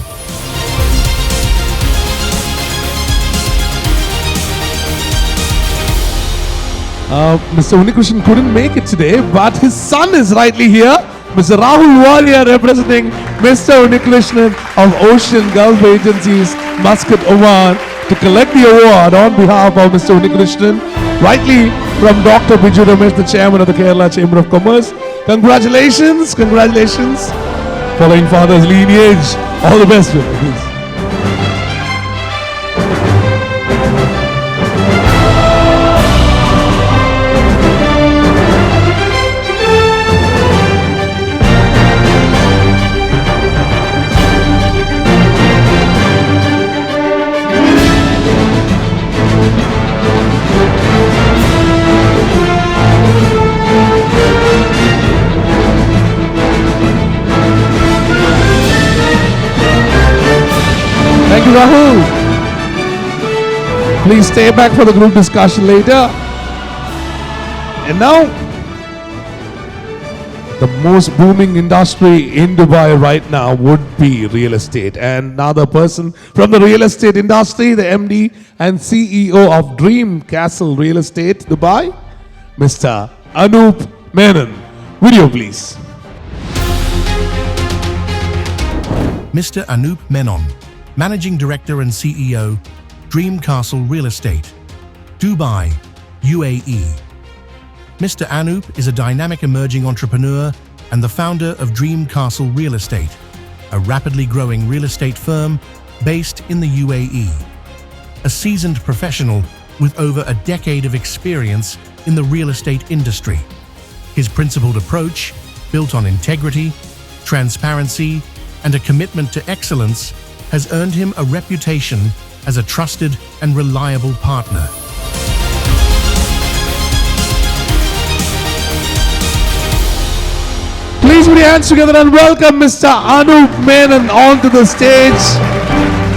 Mr. Unikrishnan couldn't make it today, but his son is rightly here. Mr. Rahul Walia, representing Mr. Unikrishnan of Ocean Gulf Agencies, Muscat, Oman, to collect the award on behalf of Mr. Unikrishnan, rightly from Dr. Biju Ramesh, the Chairman of the Kerala Chamber of Commerce. Congratulations, congratulations. Following father's lineage, all the best with it, please. Thank you, Rahul. Please stay back for the group discussion later. And now, the most booming industry in Dubai right now would be real estate. And now the person from the real estate industry, the MD and CEO of Dream Castle Real Estate Dubai, Mr. Anup Menon. Video, please. Mr. Anup Menon, Managing Director and CEO, Dream Castle Real Estate, Dubai, UAE. Mr. Anup is a dynamic emerging entrepreneur and the founder of Dream Castle Real Estate, a rapidly growing real estate firm based in the UAE. A seasoned professional with over a decade of experience in the real estate industry. His principled approach, built on integrity, transparency, and a commitment to excellence, has earned him a reputation as a trusted and reliable partner. Please put your hands together and welcome Mr. Anup Menon onto the stage.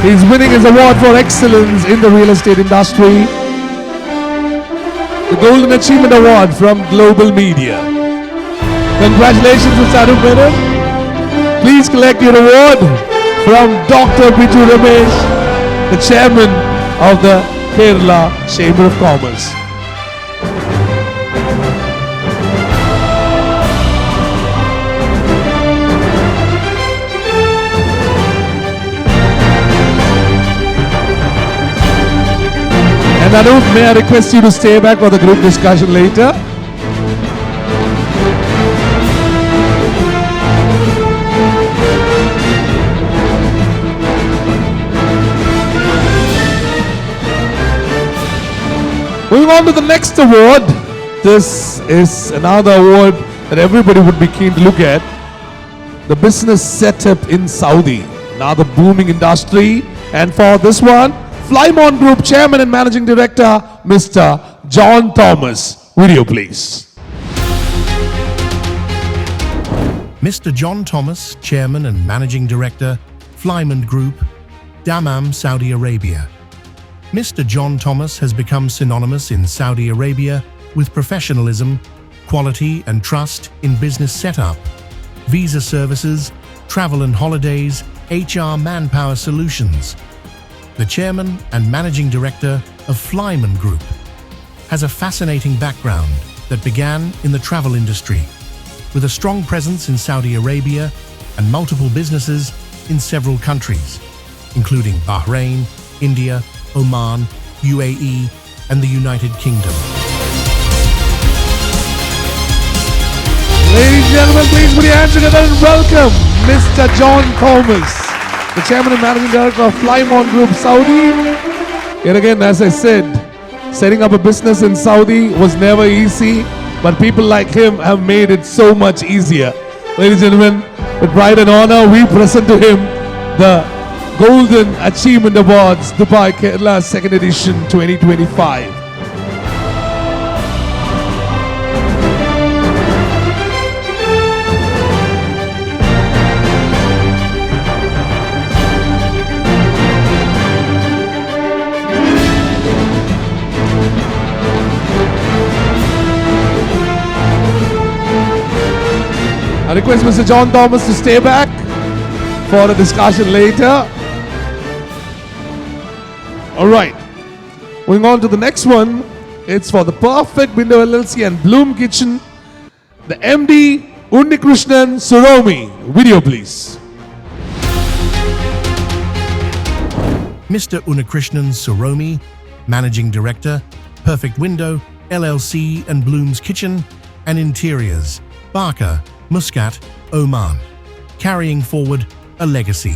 He's winning his award for excellence in the real estate industry, the Golden Achievement Award from Global Media. Congratulations, Mr. Anup Menon. Please collect your award from Dr. Biju Ramesh, the chairman of the Kerala Chamber of Commerce. And Anup, may I request you to stay back for the group discussion later? Moving on to the next award. This is another award that everybody would be keen to look at. The business setup in Saudi, another booming industry. And for this one, Flymon Group Chairman and Managing Director, Mr. John Thomas. Video, please. Mr. John Thomas, Chairman and Managing Director, Flymon Group, Dammam, Saudi Arabia. Mr. John Thomas has become synonymous in Saudi Arabia with professionalism, quality and trust in business setup, visa services, travel and holidays, HR manpower solutions. The Chairman and Managing Director of Flymon Group has a fascinating background that began in the travel industry, with a strong presence in Saudi Arabia and multiple businesses in several countries, including Bahrain, India, Oman, UAE, and the United Kingdom. Ladies and gentlemen, please put your hands together and welcome Mr. John Thomas, the Chairman and Managing Director of Flymon Group Saudi. Yet again, as I said, setting up a business in Saudi was never easy, but people like him have made it so much easier. Ladies and gentlemen, with pride and honor, we present to him the Golden Achievement Awards, Dubai Kerala 2nd edition 2025. I request Mr. John Thomas to stay back for a discussion later. All right, moving on to the next one. It's for the Perfect Window LLC and Bloom Kitchen. The MD, Unnikrishnan Suromi. Video, please. Mr. Unnikrishnan Suromi, Managing Director, Perfect Window, LLC and Bloom's Kitchen and Interiors, Barca, Muscat, Oman, carrying forward a legacy.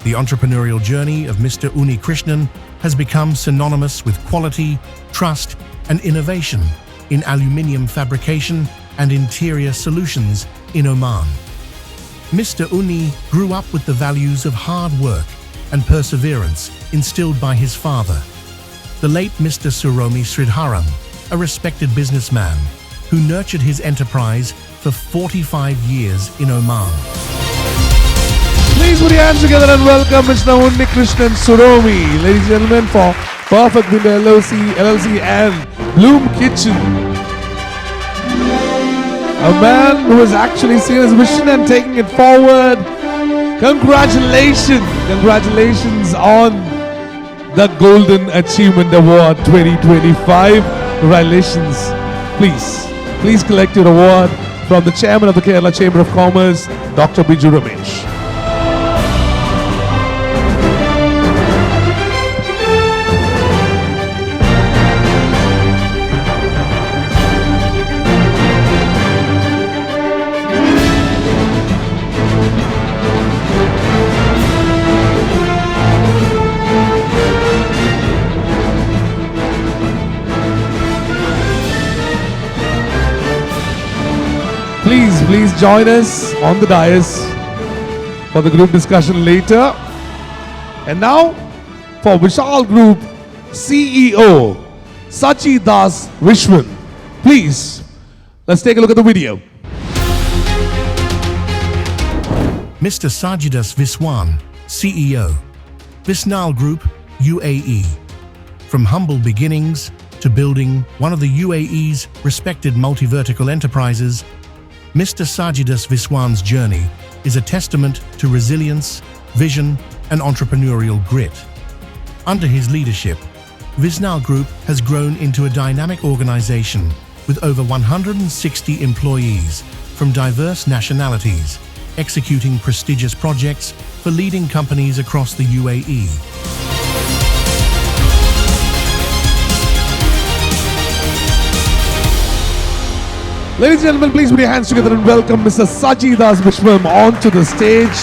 The entrepreneurial journey of Mr. Unnikrishnan has become synonymous with quality, trust, and innovation in aluminium fabrication and interior solutions in Oman. Mr. Unni grew up with the values of hard work and perseverance instilled by his father, the late Mr. Suromi Sridharan, a respected businessman who nurtured his enterprise for 45 years in Oman. Please put your hands together and welcome Mr. Unnikrishnan Suromi, ladies and gentlemen, for Perfect Window LLC and Bloom Kitchen. A man who has actually seen his vision and taking it forward. Congratulations on the Golden Achievement Award 2025. Congratulations. Please collect your award from the Chairman of the Kerala Chamber of Commerce, Dr. Biju Ramesh. Please join us on the dais for the group discussion later. And now for Vishal Group CEO Sachi Das Vishwan. Please, let's take a look at the video. Mr. Sajidas Viswan, CEO, Visnal Group, UAE. From humble beginnings to building one of the UAE's respected multi-vertical enterprises, Mr. Sajidas Viswan's journey is a testament to resilience, vision, and entrepreneurial grit. Under his leadership, Visnal Group has grown into a dynamic organization with over 160 employees from diverse nationalities, executing prestigious projects for leading companies across the UAE. Ladies and gentlemen, please put your hands together and welcome Mr. Sajidas Viswan onto the stage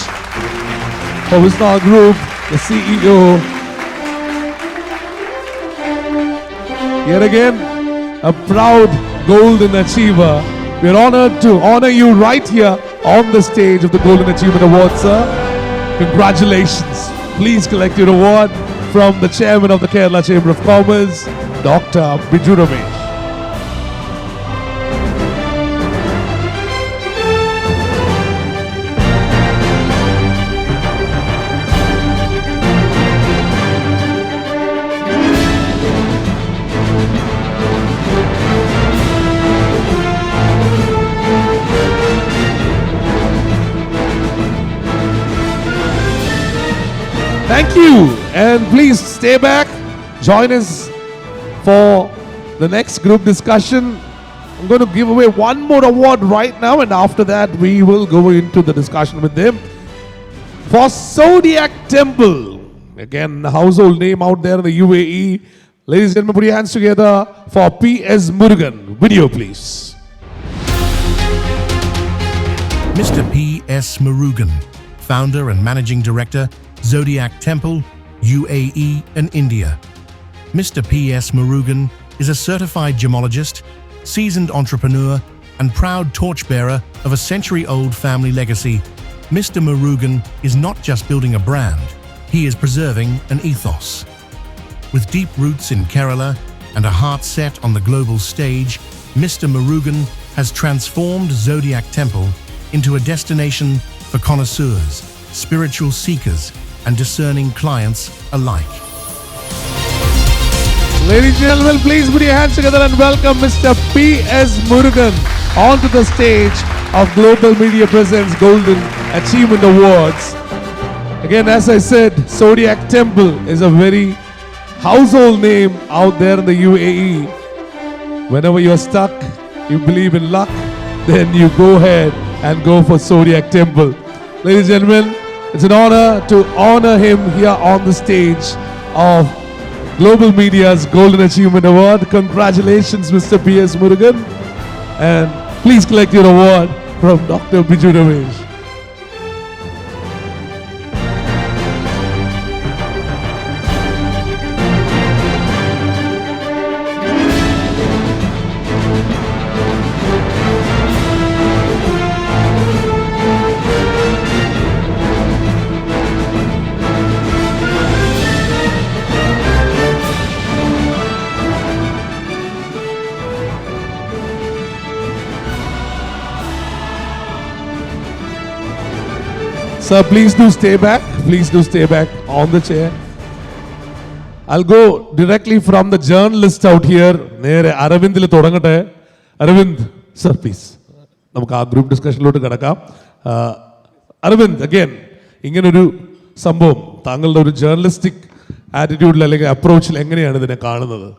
for Visnal Group, the CEO. Yet again, a proud Golden Achiever. We are honored to honor you right here on the stage of the Golden Achievement Award, sir. Congratulations. Please collect your award from the Chairman of the Kerala Chamber of Commerce, Dr. Biju Ramesh. Thank you, and please stay back. Join us for the next group discussion. I'm going to give away one more award right now, and after that, we will go into the discussion with them. For Zodiac Temple, again, a household name out there in the UAE. Ladies and gentlemen, put your hands together for P.S. Murugan. Video, please. Mr. P.S. Murugan, founder and managing director, Zodiac Temple, UAE and India. Mr. P.S. Murugan is a certified gemologist, seasoned entrepreneur, and proud torchbearer of a century-old family legacy. Mr. Murugan is not just building a brand, he is preserving an ethos. With deep roots in Kerala and a heart set on the global stage, Mr. Murugan has transformed Zodiac Temple into a destination for connoisseurs, spiritual seekers, and discerning clients alike. Ladies and gentlemen, please put your hands together and welcome Mr. P.S. Murugan onto the stage of Global Media Presents Golden Achievement Awards. Again, as I said, Zodiac Temple is a very household name out there in the UAE. Whenever you're stuck, you believe in luck, then you go ahead and go for Zodiac Temple. Ladies and gentlemen, it's an honor to honor him here on the stage of Global Media's Golden Achievement Award. Congratulations, Mr. P.S. Murugan. And please collect your award from Dr. Biju Ramesh. Sir, please do stay back. Please do stay back on the chair. I'll go directly from the journalist out here. നേരെ അരവിന്ദിൽ തുടങ്ങട്ടെ. Aravind, sir, please. നമുക്ക് ആ group ഡിസ്കഷനിലോട്ട് കിടക്കാം. Aravind, again, ഇങ്ങനൊരു സംഭവം താങ്കളുടെ ഒരു journalistic ആറ്റിറ്റ്യൂഡിൽ അല്ലെങ്കിൽ അപ്രോച്ചിൽ എങ്ങനെയാണ് ഇതിനെ കാണുന്നത്?